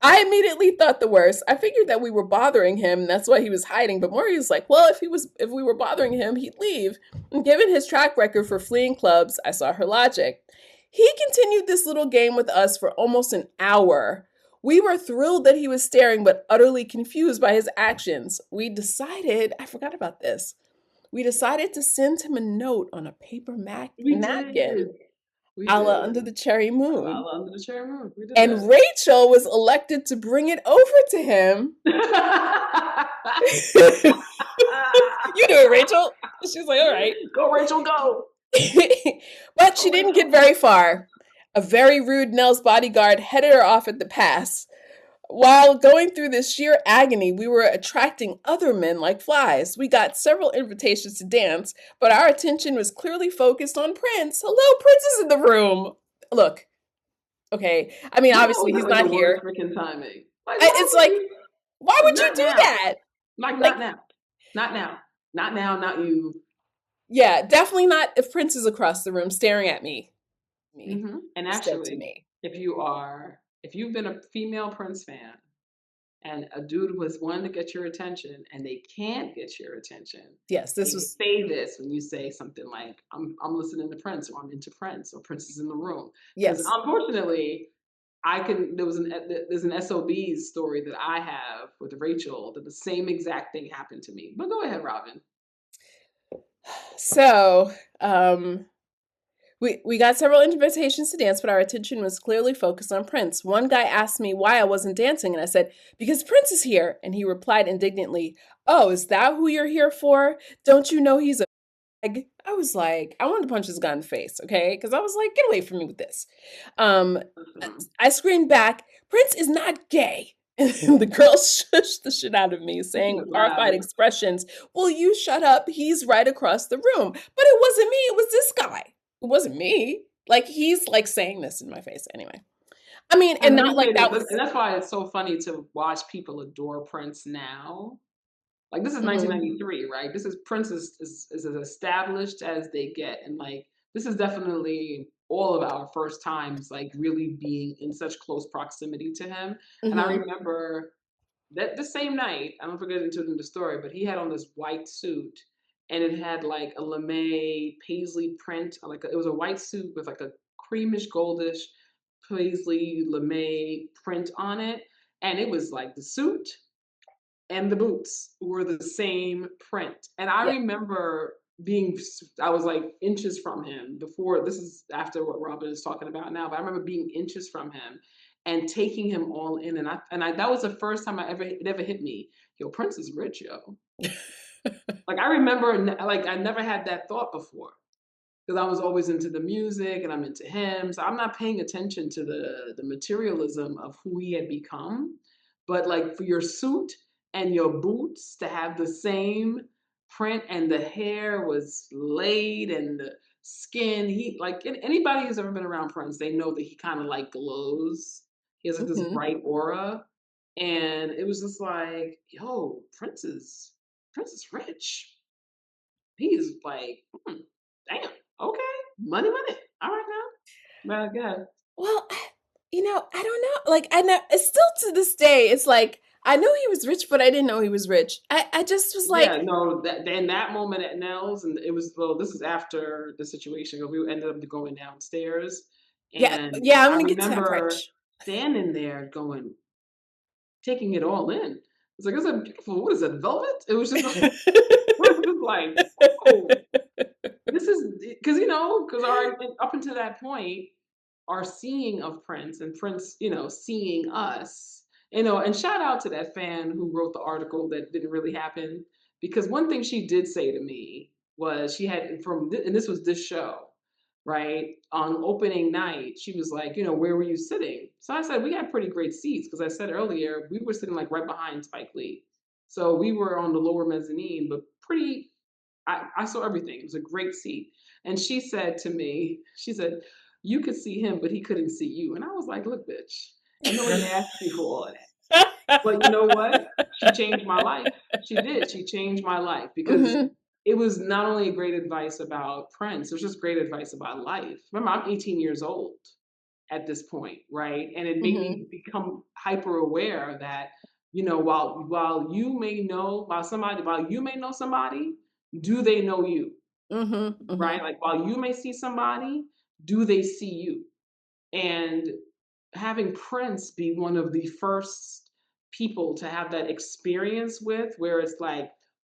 I immediately thought the worst. I figured that we were bothering him. That's why he was hiding. But Mauri was like, well, if we were bothering him, he'd leave. And given his track record for fleeing clubs, I saw her logic. He continued this little game with us for almost an hour. We were thrilled that he was staring, but utterly confused by his actions. I forgot about this. We decided to send him a note on a paper napkin. Allah under the cherry moon. Allah under the cherry moon. And Rachel was elected to bring it over to him. You do it, Rachel. She's like, all right. Go, Rachel, go. But she didn't get very far. A very rude Nels bodyguard headed her off at the pass. While going through this sheer agony, we were attracting other men like flies. We got several invitations to dance, but our attention was clearly focused on Prince. Hello, Prince is in the room. Look, okay. I mean, obviously he's not here. Freaking timing. It's like, why would you do that? Like, not now. Not now. Not now, not you. Yeah, definitely not if Prince is across the room staring at me. Mm-hmm. And actually, if you've been a female Prince fan and a dude was wanting to get your attention and they can't get your attention. Yes, say this when you say something like, I'm listening to Prince, or I'm into Prince, or Prince is in the room. Yes. Unfortunately, there's an SOB's story that I have with Rachel that the same exact thing happened to me. But go ahead, Robin. So, we got several invitations to dance, but our attention was clearly focused on Prince. One guy asked me why I wasn't dancing, and I said, because Prince is here. And he replied indignantly, oh, is that who you're here for? Don't you know he's a bag? I was like, I wanted to punch this guy in the face, okay? Because I was like, get away from me with this. I screamed back, Prince is not gay. And the girl shushed the shit out of me, saying with horrified expressions, will you shut up? He's right across the room. But it wasn't me, it was this guy. It wasn't me. Like, he's like saying this in my face. Anyway, I mean, And and let not me like say this, that was and that's why it's so funny to watch people adore Prince now. Like this is mhm, 1993, right? This is Prince is as established as they get, and like this is definitely all of our first times, like really being in such close proximity to him. And I mhm, remember that the same night, I don't forget into the story, but he had on this white suit, and it had like a lame paisley print, like it was a white suit with like a creamish goldish paisley lame print on it, and it was like the suit and the boots were the same print. And I yeah, remember I was like inches from him before. This is after what Robin is talking about now, but I remember being inches from him and taking him all in. And I that was the first time it ever hit me. Yo, Prince is rich, yo. Like I remember, like I never had that thought before because I was always into the music and I'm into him. So I'm not paying attention to the materialism of who he had become. But like for your suit and your boots to have the same print and the hair was laid and the skin, he like anybody who's ever been around Prince, they know that he kind of like glows. He has like this mhm. bright aura. And it was just like, yo, Prince is rich. He's like, damn, okay, money, money. All right now, but yeah, Well, I don't know. Like, I know it's still to this day, it's like I knew he was rich, but I didn't know he was rich. I just was yeah, like, no, that in that moment at Nell's, and it was well, this is after the situation. We ended up going downstairs, yeah, and yeah, I'm I gonna get to that part. remember standing there going, taking it all in. It's like, it's a beautiful. What is it, velvet? It was just like, it was like, oh, this is because because our up until that point, our seeing of Prince and Prince, seeing us, and shout out to that fan who wrote the article that didn't really happen because one thing she did say to me was she had and this was this show, right? On opening night, she was like, where were you sitting? So I said we had pretty great seats because I said earlier we were sitting like right behind Spike Lee. So we were on the lower mezzanine, but pretty I saw everything. It was a great seat. And she said to me, she said, you could see him, but he couldn't see you. And I was like, look, bitch, ain't nobody asked me for all of that. But you know what? She changed my life. She did. She changed my life because Mhm, it was not only great advice about Prince, it was just great advice about life. Remember, I'm 18 years old at this point, right? And it made mhm, me become hyper aware that, while you may know somebody, do they know you? mhm, Right? mhm, Like while you may see somebody, do they see you? And having Prince be one of the first people to have that experience with, where it's like,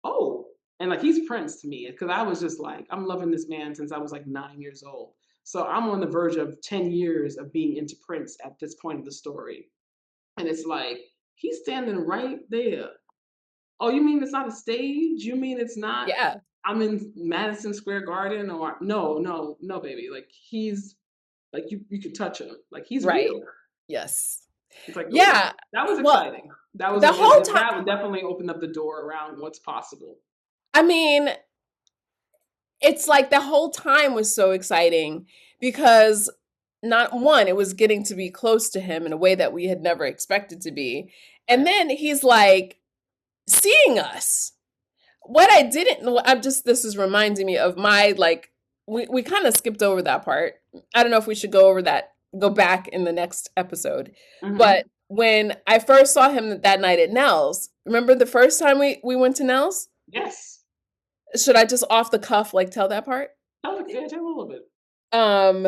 oh, and like he's Prince to me, because I was just like, I'm loving this man since I was like 9 years old. So I'm on the verge of 10 years of being into Prince at this point of the story. And it's like, he's standing right there. Oh, you mean it's not a stage? You mean it's not yeah, I'm in Madison Square Garden or no, no, no, baby. Like he's like you could touch him. Like he's right, real. yes. It's like, oh, Yeah, that was well, exciting. That was the like whole time that would definitely open up the door around what's possible. I mean, it's like the whole time was so exciting because not one, it was getting to be close to him in a way that we had never expected to be. And Right. then he's like seeing us. What I didn't know, I'm just this is reminding me of my like we kind of skipped over that part. I don't know if we should go back in the next episode. But Hmm. when I first saw him that night at Nell's, remember the first time we went to Nell's? Yes. Should I just off the cuff like tell that part? Tell a little bit. Um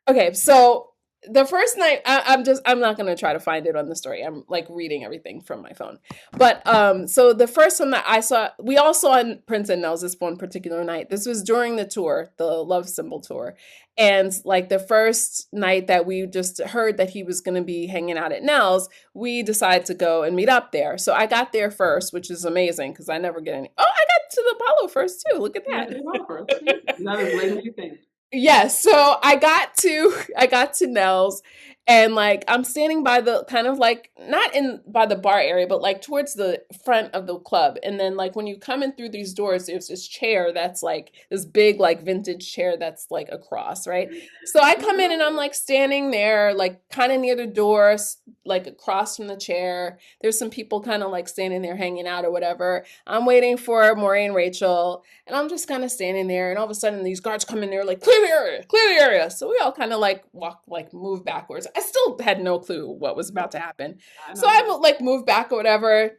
Okay, so the first night I'm not gonna try to find it on the story. I'm like reading everything from my phone. But so the first one that I saw, we all saw in Prince and Nels this one particular night. This was during the tour, the Love Symbol tour. And like the first night that we just heard that he was gonna be hanging out at Nels, we decided to go and meet up there. So I got there first, which is amazing because I never get any. Oh, I got to the Apollo first too. Look at You got to that. the offer. See? Not as late as you think. Yes, so I got to I got to Nell's And like I'm standing by the kind of like not in by the bar area, but like towards the front of the club. And then like when you come in through these doors, there's this chair that's like this big like vintage chair that's like across, right? So I come in and I'm like standing there, like kind of near the doors, like across from the chair. There's some people kind of like standing there hanging out or whatever. I'm waiting for Mauri and Rachel, and I'm just kind of standing there, and all of a sudden these guards come in there like clear the area, clear the area. So we all kind of like walk, like move backwards. I still had no clue what was about to happen. I So know. I like move back or whatever.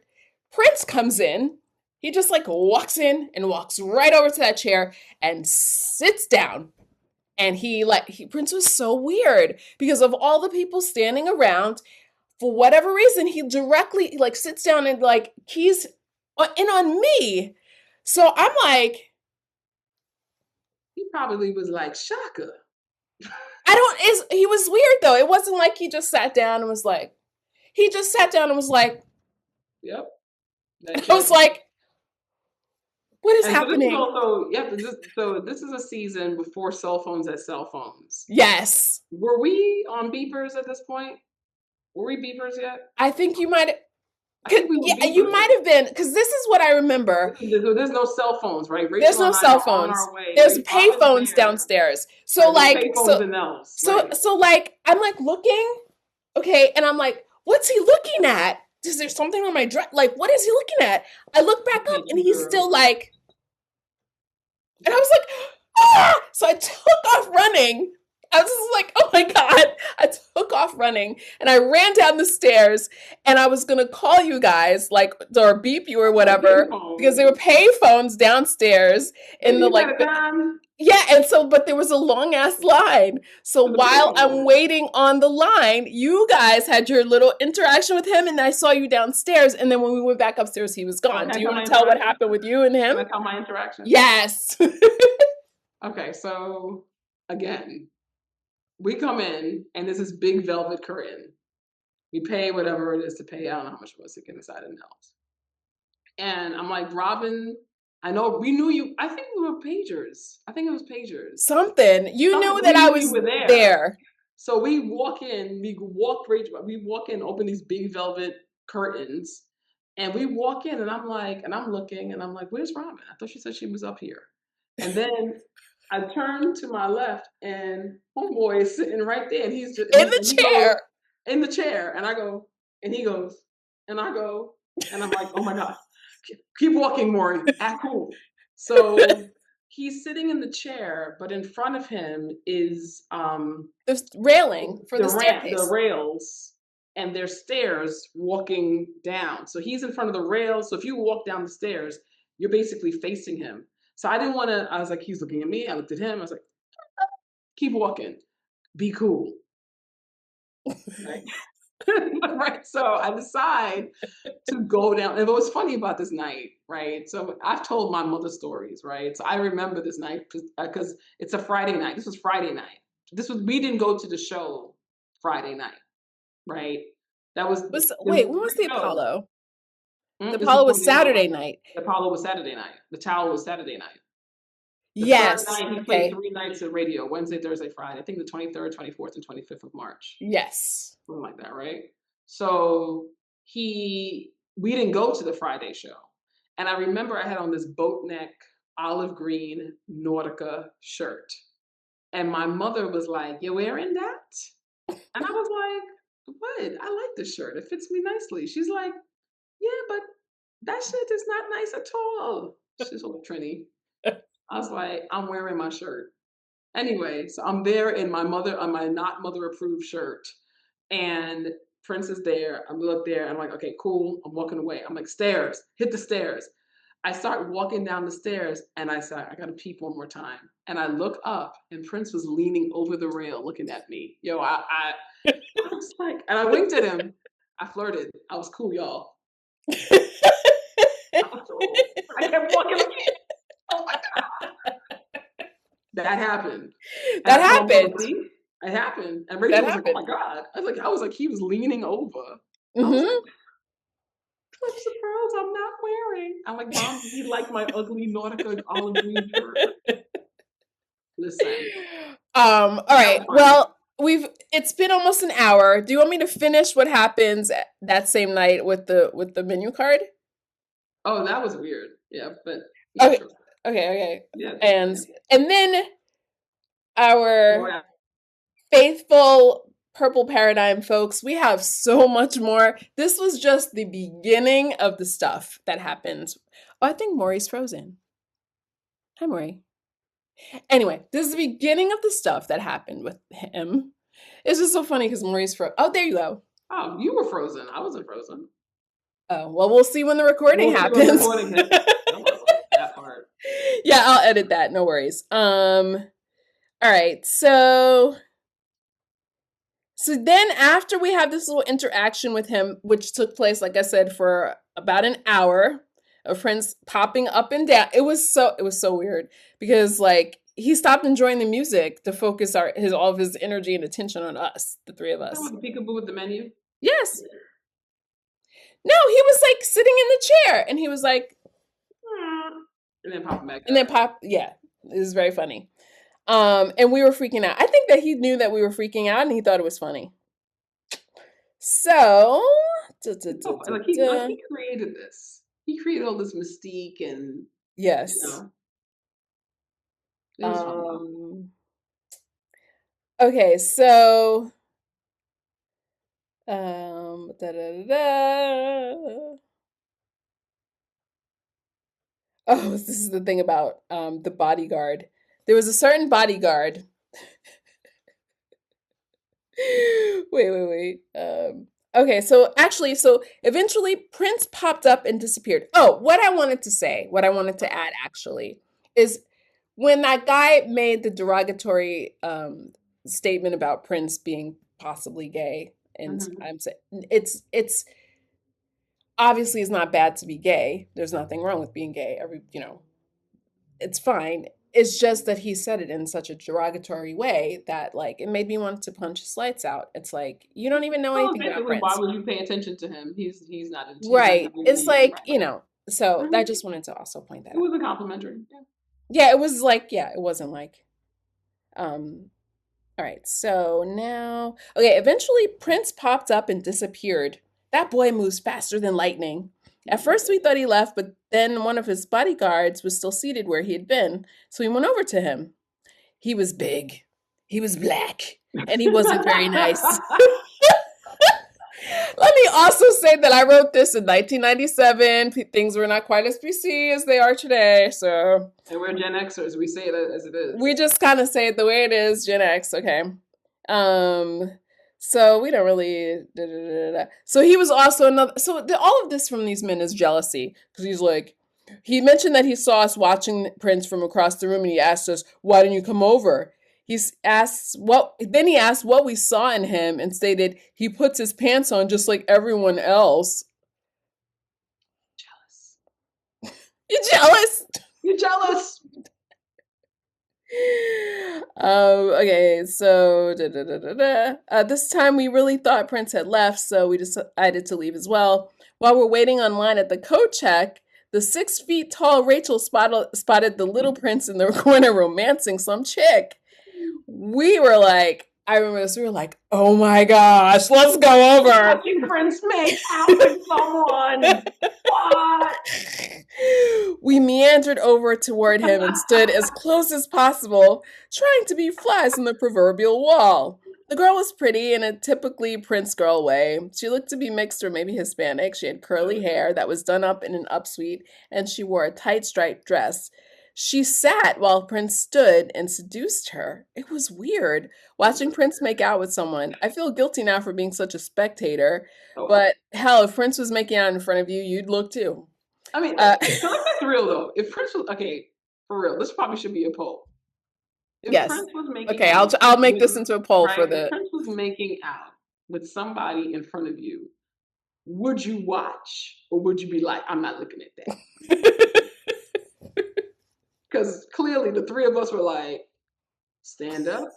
Prince comes in. He just like walks in and walks right over to that chair and sits down. And Prince was so weird because of all the people standing around. For whatever reason, he directly like sits down and like keys in on me. So I'm like, He probably was like, Shaka. I don't, he was weird though. It wasn't like he just sat down and was like, he just sat down and was like, yep. I was like, what is happening? So this is a season before cell phones as cell phones. Yes. Were we on beepers at this point? Were we beepers yet? I think you might. Yeah, you might have been, because this is what I remember. There's no cell phones, right? Rachel There's no cell phones. There's pay phones downstairs. So like, so like, I'm like looking, okay, and I'm like, what's he looking at? Is there something on my dress? Like, what is he looking at? I look back up, and he's still like, and I was like, ah! So I took off running. I was just like, oh my God. I took off running and I ran down the stairs, and I was going to call you guys, like, or beep you or whatever, because there were pay phones downstairs in the like, yeah. And so, but there was a long ass line. So while I'm waiting on the line, you guys had your little interaction with him, and I saw you downstairs. And then when we went back upstairs, he was gone. Do you want to tell what happened with you and him? Can I tell my interaction? Yes. Okay. So again, we come in, and there's this big velvet curtain. We pay whatever it is to pay. I don't know how much it was to get inside in the house. And I'm like, Robin, I know we knew you. I think we were pagers. I think it was pagers. Something. You knew that I was there. So we walk in, we walk in, open these big velvet curtains, and we walk in, and I'm like, and I'm looking, and I'm like, where's Robin? I thought she said she was up here. And then I turn to my left, and homeboy is sitting right there, and he's just in the chair. In the chair. And I go, and he goes, and I go, and I'm like, oh my God, keep walking, Mauri, act cool. So he's sitting in the chair, but in front of him is the railing for the staircase. The rails, and there's stairs walking down. So he's in front of the rails. So if you walk down the stairs, you're basically facing him. So I didn't want to, I was like, he's looking at me. I looked at him. I was like, keep walking. Be cool. Right? Right. So I decide to go down. And what was funny about this night, right? So I've told my mother stories, right? So I remember this night because it's a Friday night. This was Friday night. We didn't go to the show Friday night, right? That was wait, when was the Apollo? The Apollo was Saturday night. The Apollo was Saturday night. The Tower was Saturday night. Yes. He played 3 nights at radio: Wednesday, Thursday, Friday. I think the 23rd, 24th, and 25th of March. Yes. Something like that, right? So we didn't go to the Friday show. And I remember I had on this boat neck, olive green Nautica shirt. And my mother was like, "You're wearing that?" And I was like, "What? I like this shirt. It fits me nicely." She's like, "Yeah, but that shit is not nice at all." She's old Trini. I was like, I'm wearing my shirt. Anyway, so I'm there in my not mother approved shirt. And Prince is there. I'm up there. I'm like, okay, cool. I'm walking away. I'm like, stairs, hit the stairs. I start walking down the stairs, and I said, I got to peep one more time. And I look up, and Prince was leaning over the rail looking at me. Yo, I was like, and I winked at him. I flirted. I was cool, y'all. I kept walking again. Oh my God. That happened. That happened. It happened. And Rachel was like, oh my God. I was like, he was leaning over. Clips of pearls I'm not wearing. I'm like, Mom, he liked my ugly Nautica olive green shirt. Listen. All right. Well, It's been almost an hour. Do you want me to finish what happens that same night with the menu card? Oh, that was weird. Yeah, but yeah, Okay, sure. okay. Yeah, And yeah. and then our Well, faithful Purple Paradigm folks, we have so much more. This was just the beginning of the stuff that happened. Oh, I think Mauri's frozen. Hi, Mauri. Anyway, this is the beginning of the stuff that happened with him. It's just so funny because Mauri's frozen. Oh, there you go. oh, you were frozen. I wasn't frozen. Oh, well, we'll see when the recording We'll see when the happens. recording hits. That was that part. Yeah, I'll edit that. No worries. All right. So then after we have this little interaction with him, which took place, like I said, for about an hour of friends popping up and down. It was so weird because like he stopped enjoying the music to focus all of his energy and attention on us, the three of That us. was the peekaboo with the menu. Yes. No, he was like sitting in the chair and he was like, And then popping back and then up. yeah, it was very funny. And we were freaking out. I think that he knew that we were freaking out and he thought it was funny. So, Like he created this. He created all this mystique and you yes. know, it was fun though. Okay, so da, da, da, da. Oh, this is the thing about the bodyguard. There was a certain bodyguard. Wait. Okay, so actually, so eventually Prince popped up and disappeared. Oh, what I wanted to say, what I wanted to add actually, is when that guy made the derogatory statement about Prince being possibly gay, and Mm-hmm. I'm saying it's obviously it's not bad to be gay. There's nothing wrong with being gay. It's fine. It's just that he said it in such a derogatory way that like it made me want to punch his lights out. It's like you don't even know Well, anything about basically, why Prince. would you pay attention to him? He's not Right. involved It's in you. like, Right. so I Mm-hmm. just wanted to also point that It out. wasn't complimentary. Yeah. Yeah, it was like, yeah, it wasn't like um all right. So now okay, eventually Prince popped up and disappeared. That boy moves faster than lightning. At first we thought he left, but then one of his bodyguards was still seated where he had been. So we went over to him. He was big. He was black. And he wasn't very nice. Let me also say that I wrote this in 1997. Things were not quite as PC as they are today. So And we're Gen Xers. We say it as it is. we just kind of say it the way it is, Gen X, okay. Um, so we don't really. So he was also another. So all of this from these men is jealousy because he's like, he mentioned that he saw us watching Prince from across the room, and he asked us, "Why didn't you come over?" He's asked what. Then he asked what we saw in him, and stated he puts his pants on just like everyone else. Jealous. You jealous? You're jealous. Okay, so this time we really thought Prince had left, so we decided to leave as well. While we're waiting online at the code check, the 6 feet tall Rachel spotted the little Prince in the corner romancing some chick. We were like, I remember this. We were like, "Oh my gosh, let's go over." Watching Prince make out with someone. What? We meandered over toward him and stood as close as possible, trying to be flies in the proverbial wall. The girl was pretty in a typically Prince girl way. She looked to be mixed or maybe Hispanic. She had curly hair that was done up in an upsweep, and she wore a tight striped dress. She sat while Prince stood and seduced her. It was weird watching Prince make out with someone. I feel guilty now for being such a spectator, Oh, but hell, if Prince was making out in front of you, you'd look too. I mean, Uh, so let's get real though. If Prince was okay, for real, this probably should be a poll. If yes. Prince was making Okay, out I'll make with this into a poll for right, if the Prince was making out with somebody in front of you, would you watch or would you be like, I'm not looking at that? Because clearly the three of us were like, stand up,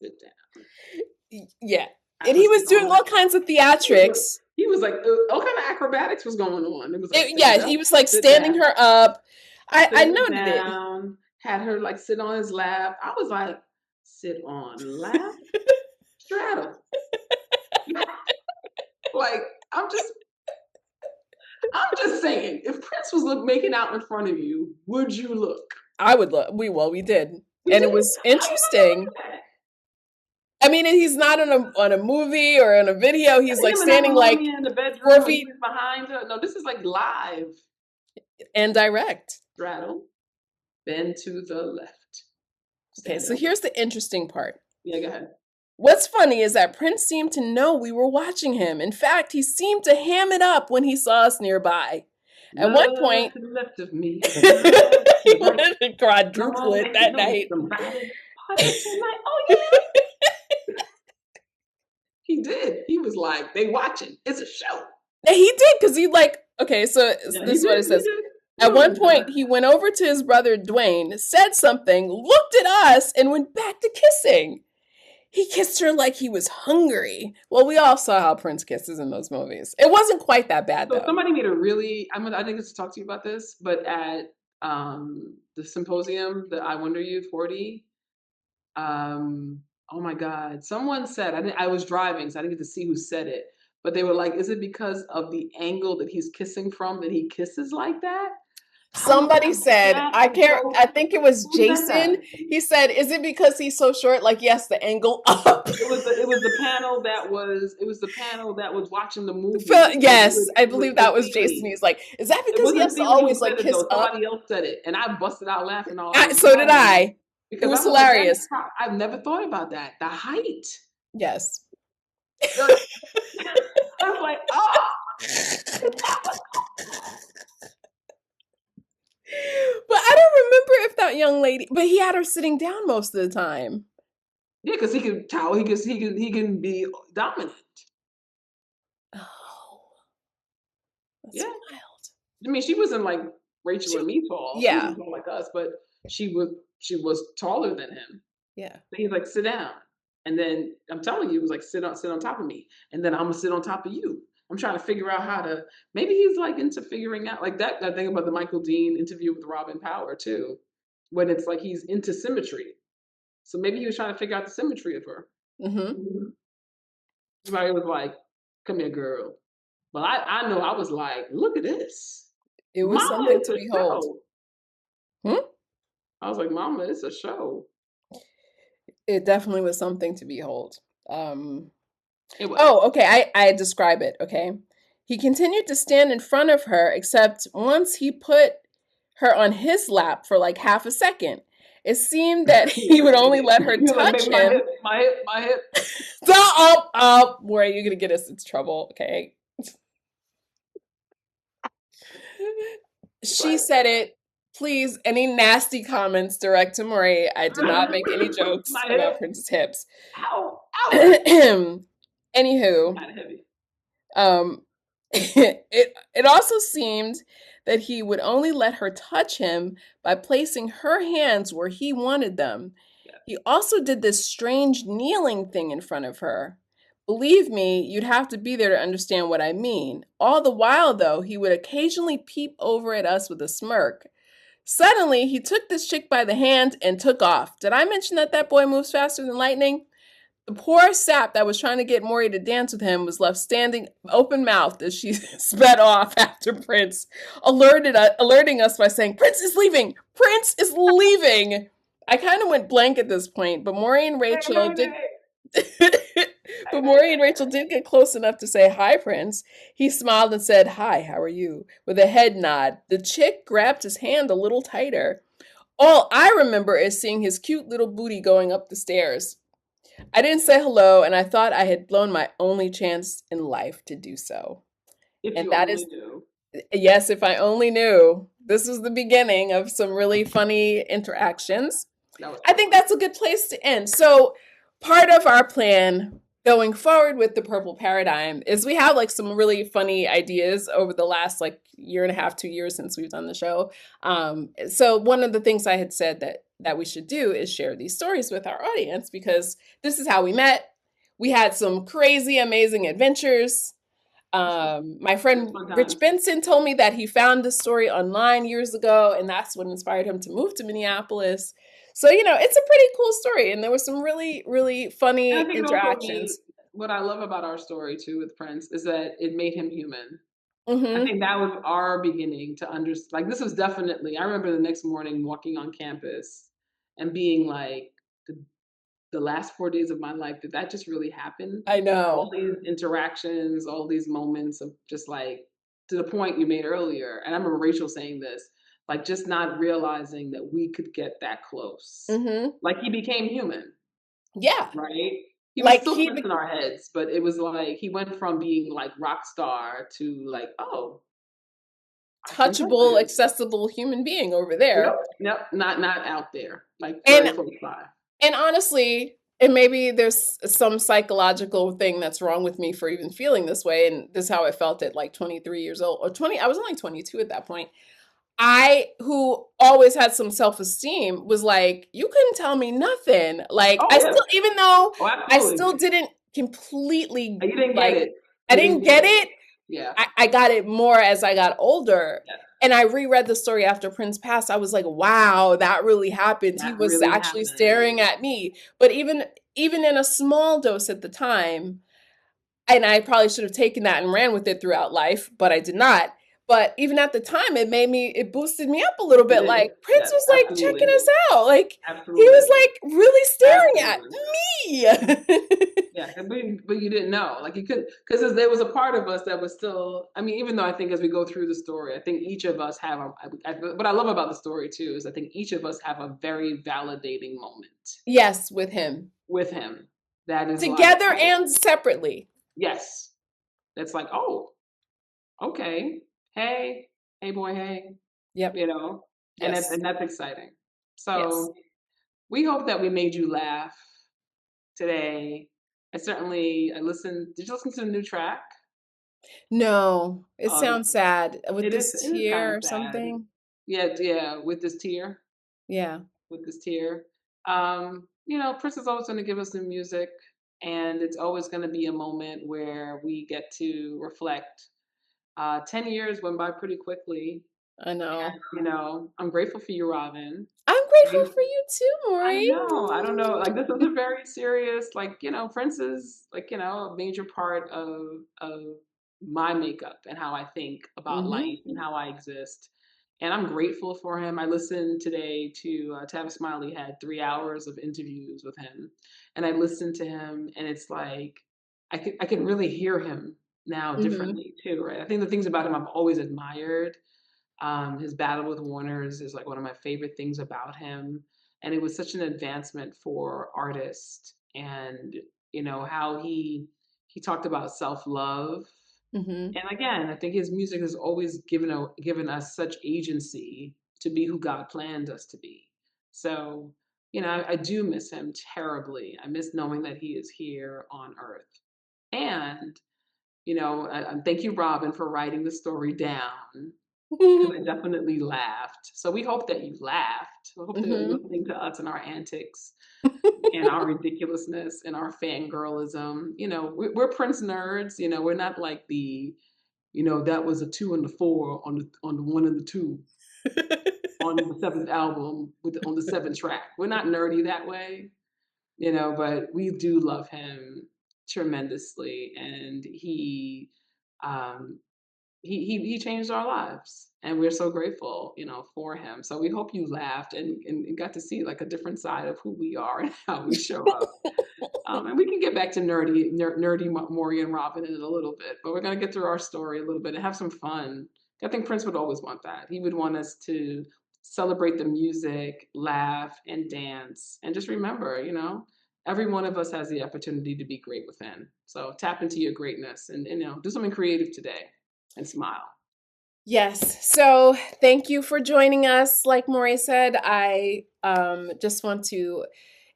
sit down. yeah. I And he could was sit doing on all that. kinds of theatrics. He was like, all kind of acrobatics was going on. It was like, stand Yeah, up, he was like sit standing down, her up. I sit noted it. down, had her like sit on his lap. I was like, sit on lap? straddle. Like, I'm just saying, if Prince was making out in front of you, would you look? I would look. We did, We and did. it was How you not gonna interesting. look at that? I mean, he's not on a movie or in a video. He's like Him and standing like Apollonia in the 4 bedroom, and he feet was behind her. No, this is like live. and direct. Straddle, bend to the left. Okay, Stand so up. here's the interesting part. Yeah, go ahead. What's funny is that Prince seemed to know we were watching him. In fact, he seemed to ham it up when he saw us nearby. At one Love point, to the left of me, he love to right. wanted to Come quadruple on, it make you that know night. somebody party tonight. Oh yeah, he did. He was like, they watching. It's a show. And he did, because he like, okay, so Yeah, this he is what did. it He says. did. At one point, he went over to his brother Dwayne, said something, looked at us, and went back to kissing. He kissed her like he was hungry. Well, we all saw how Prince kisses in those movies. It wasn't quite that bad, So though. somebody made a really. I think to talk to you about this, but at the symposium, the I Wonder You 40. Oh my God, someone said I was driving, so I didn't get to see who said it, but they were like, "Is it because of the angle that he's kissing from that he kisses like that?" I was Somebody like, said, "That I is can't, so." I think it was Who said that? Jason. He said, is it because he's so short? Like, yes, the angle up. It was the panel that was watching the movie. Yes, I It was believe that was Jason. Feeney. He's like, is that It because he wasn't has to Feeney who always like said it kiss though. up? Somebody else said it, and I busted out laughing all I was So did driving I. It because was I was like, "That is hilarious. I've never thought about that. The height." Yes. Like, I was like, "Oh." But I don't remember if that young lady, but he had her sitting down most of the time. Yeah, because he can tell. He can be dominant. Oh, Yeah, that's wild. I mean, she wasn't like Rachel She, or me tall. She yeah, wasn't tall like us, but she was taller than him. yeah. He's like, sit down. And then I'm telling you, it was like, sit on top of me. And then I'm gonna sit on top of you. I'm trying to figure out how to, maybe he's like into figuring out like that. I think about the Michael Dean interview with Robin Power too, when it's like he's into symmetry. So maybe he was trying to figure out the symmetry of her. Mm-hmm. Mhm. Somebody was like, come here, girl. Well, I know I was like, look at this. It was Mama, something it's to a behold. show. Hmm? I was like, Mama, it's a show. It definitely was something to behold. Um, It was. oh, okay. I describe it. Okay. He continued to stand in front of her, except once he put her on his lap for like half a second. It seemed that he would only let her You're like, touch baby, him. my hip. Stop up. Where are you gonna get us into trouble? Okay. She said it. Please, any nasty comments direct to Mauri. I did not make any jokes My about hip. Prince's hips. Ow, ow. Anywho, Kind of heavy. um, it also seemed that he would only let her touch him by placing her hands where he wanted them. Yeah. He also did this strange kneeling thing in front of her. Believe me, you'd have to be there to understand what I mean. All the while, though, he would occasionally peep over at us with a smirk. Suddenly, he took this chick by the hand and took off. Did I mention that that boy moves faster than lightning? The poor sap that was trying to get Mauri to dance with him was left standing open mouthed as she sped off after Prince, alerting us by saying, Prince is leaving! Prince is leaving! I kind of went blank at this point, but Mauri and Rachel did. But Mauri and Rachel did get close enough to say, Hi, Prince. He smiled and said, Hi, how are you? With a head nod. The chick grabbed his hand a little tighter. All I remember is seeing his cute little booty going up the stairs. I didn't say hello, and I thought I had blown my only chance in life to do so. If And you that only is, knew. yes, if I only knew. This was the beginning of some really funny interactions. That was I think that's a good place to end. So, part of our plan going forward with the Purple Paradigm is we have like some really funny ideas over the last like year and a half, 2 years since we've done the show. So one of the things I had said that we should do is share these stories with our audience, because this is how we met. We had some crazy, amazing adventures. My friend fun Rich times. Benson told me that he found this story online years ago, and that's what inspired him to move to Minneapolis. So, it's a pretty cool story. And there was some really, really And I funny think it also made interactions. what I love about our story too with Prince is that it made him human. I Hmm. think that was our beginning to understand. Like, this was definitely I remember the next morning walking on campus and being like, "The the last 4 days of my life, did that just really happen?" I All know. these interactions, all these moments of just, like, to the point you made earlier, and I remember Rachel saying this, like, just not realizing that we could get that close. Hmm. Like, he became human, Yeah. right? He was Like still Prince in our heads, but it was like he went from being, like, rock star to, like, "Oh, I can touch touchable, you." accessible human being over Yep, there. yep, not out there, like, very And close by. And honestly, and maybe there's some psychological thing that's wrong with me for even feeling this way. And this is how I felt at like 23 years old or 20. I was only 22 at that point. I, who always had some self esteem, was like, you couldn't tell me nothing. Like, Oh, I yeah. still, even though Oh, I absolutely. still didn't completely, You didn't get like, it. I You didn't didn't get get it. it. Yeah, I got it more as I got older. yeah. And I reread the story after Prince passed. I was like, wow, that really happened. He That was really actually happened. staring at me. But even in a small dose at the time, and I probably should have taken that and ran with it throughout life, but I did not. But even at the time, it boosted me up a little It bit. did. Like Prince Yes, was like checking absolutely. us out. Like he was Absolutely. like really staring at Absolutely. me. Yeah, but you didn't know, like, you couldn't, because there was a part of us that was still I mean, even though I think as we go through the story, I think each of us have what I love about the story too is I think each of us have a very validating moment Yes, with him. with him that is like, Together "Oh, and separately. yes." It's like, "Oh, okay. Hey. Hey, boy, hey." Yep. You know? Yes. And that's exciting. Yes. So, we hope that we made you laugh today. I listened Did you listen to the new track? No, it Oh, sounds sad with this it is kinda tear or sad. something. Yeah, yeah, Yeah, with this tear. Prince is always gonna give us new music, and it's always gonna be a moment where we get to reflect. 10 years went by pretty quickly, I know. and, I'm grateful for you, Robin. I'm grateful Thank for you too, I Mauri. know, I don't know, like, this is a very serious, like, Prince is, like, a major part of my makeup and how I think about Mm-hmm. life and how I exist, and I'm grateful for him. I listened today to Tavis Smiley had 3 hours of interviews with him, and I listened to him, and it's like, I can really hear him now Mm-hmm. differently too, right? I think the things about him I've always admired. His battle with Warner's is like one of my favorite things about him, and it was such an advancement for artists. And how he talked about self love. Mm-hmm. And again, I think his music has always given us such agency to be who God planned us to be. So I do miss him terribly. I miss knowing that he is here on Earth. And thank you, Robin, for writing the story down because I definitely laughed. So we hope that you laughed. We hope that you're Mm-hmm. listening to us and our antics and our ridiculousness and our fangirlism. We're Prince nerds. We're not like that was a two and the four on the one and the two on the seventh album on the seventh track. We're not nerdy that way, but we do love him tremendously, and um, he changed our lives, and we're so grateful for him. So we hope you laughed and got to see like a different side of who we are and how we show up. And we can get back to nerdy Mauri and Robin in a little bit, but we're gonna get through our story a little bit and have some fun. I think Prince would always want that. He would want us to celebrate the music, laugh, and dance, and just remember, every one of us has the opportunity to be great within. So tap into your greatness and do something creative today and smile. Yes. So thank you for joining us. Like Mauri said, I just want to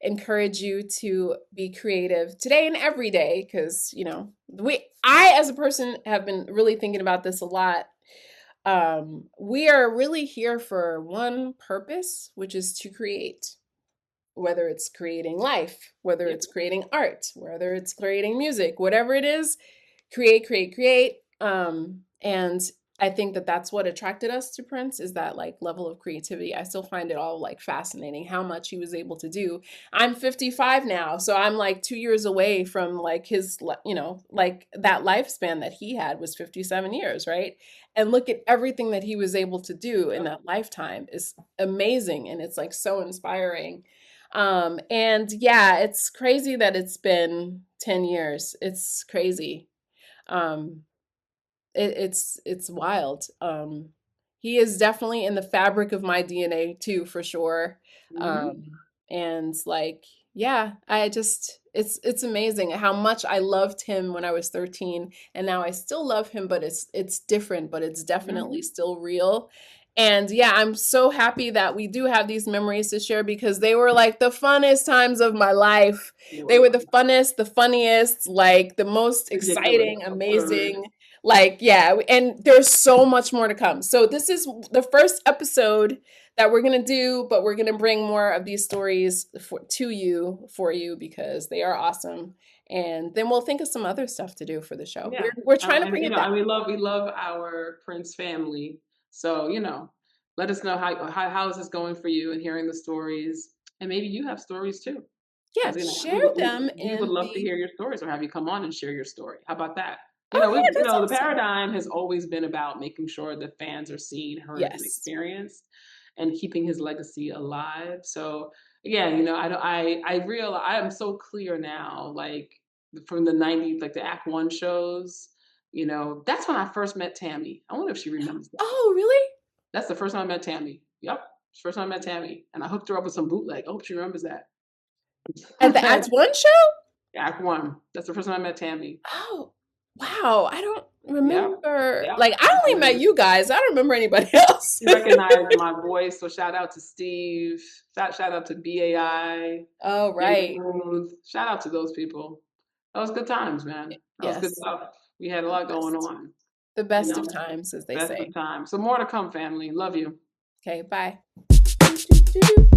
encourage you to be creative today and every day because I as a person have been really thinking about this a lot. We are really here for one purpose, which is to create, whether it's creating life, whether Yep. it's creating art, whether it's creating music, whatever it is, create, create, create. And I think that that's what attracted us to Prince, is that like level of creativity. I still find it all like fascinating how much he was able to do. I'm 55 now, so I'm like 2 years away from like his, like that lifespan that he had was 57 years, right? And look at everything that he was able to do in Yep. that lifetime is amazing, and it's like so inspiring. And yeah, it's crazy that it's been 10 years. It's crazy. Um, it's wild. He is definitely in the fabric of my DNA too, for sure. Mhm. Um, and like, yeah, I just it's amazing how much I loved him when I was 13, and now I still love him, but it's different, but it's definitely Mhm. still real. And yeah, I'm so happy that we do have these memories to share because they were like the funnest times of my life. They They were were the fun. funnest, the funniest, like the most Ridiculous, exciting, absurd. amazing, like, yeah, and there's so much more to come. So this is the first episode that we're gonna do, but we're gonna bring more of these stories for you because they are awesome. And then we'll think of some other stuff to do for the show. Yeah, We're trying to and bring you it know, and down. we love our Prince family. So let us know how is this going for you, and hearing the stories, and maybe you have stories too, Yeah, because share them we would in love to the. hear your stories or have you come on and share your story. How about that? Oh yeah, that's The awesome. paradigm has always been about making sure the fans are seen, heard, and Yes. experienced, and keeping his legacy alive. So again, I don't, I realize I am so clear now, like from the '90s, like the Act One shows. That's when I first met Tammy. I wonder if she remembers that. Oh, really? That's the first time I met Tammy. Yep, first time I met Tammy, and I hooked her up with some bootleg. I hope she remembers that. At the Act One show? Act One. That's the first time I met Tammy. Oh, wow. I don't Yep, remember. yep. Like, I only met you guys. I don't remember anybody else. She recognized my voice, so shout out to Steve. Shout out to BAI, Oh, Jay right. Smooth. Shout out to those people. That was good times, man. That was good Yes. stuff. We had a The lot going best. on. The You best of know, times, as they best say. of times. So more to come, family. Love you. Okay, bye. Do, do, do, do.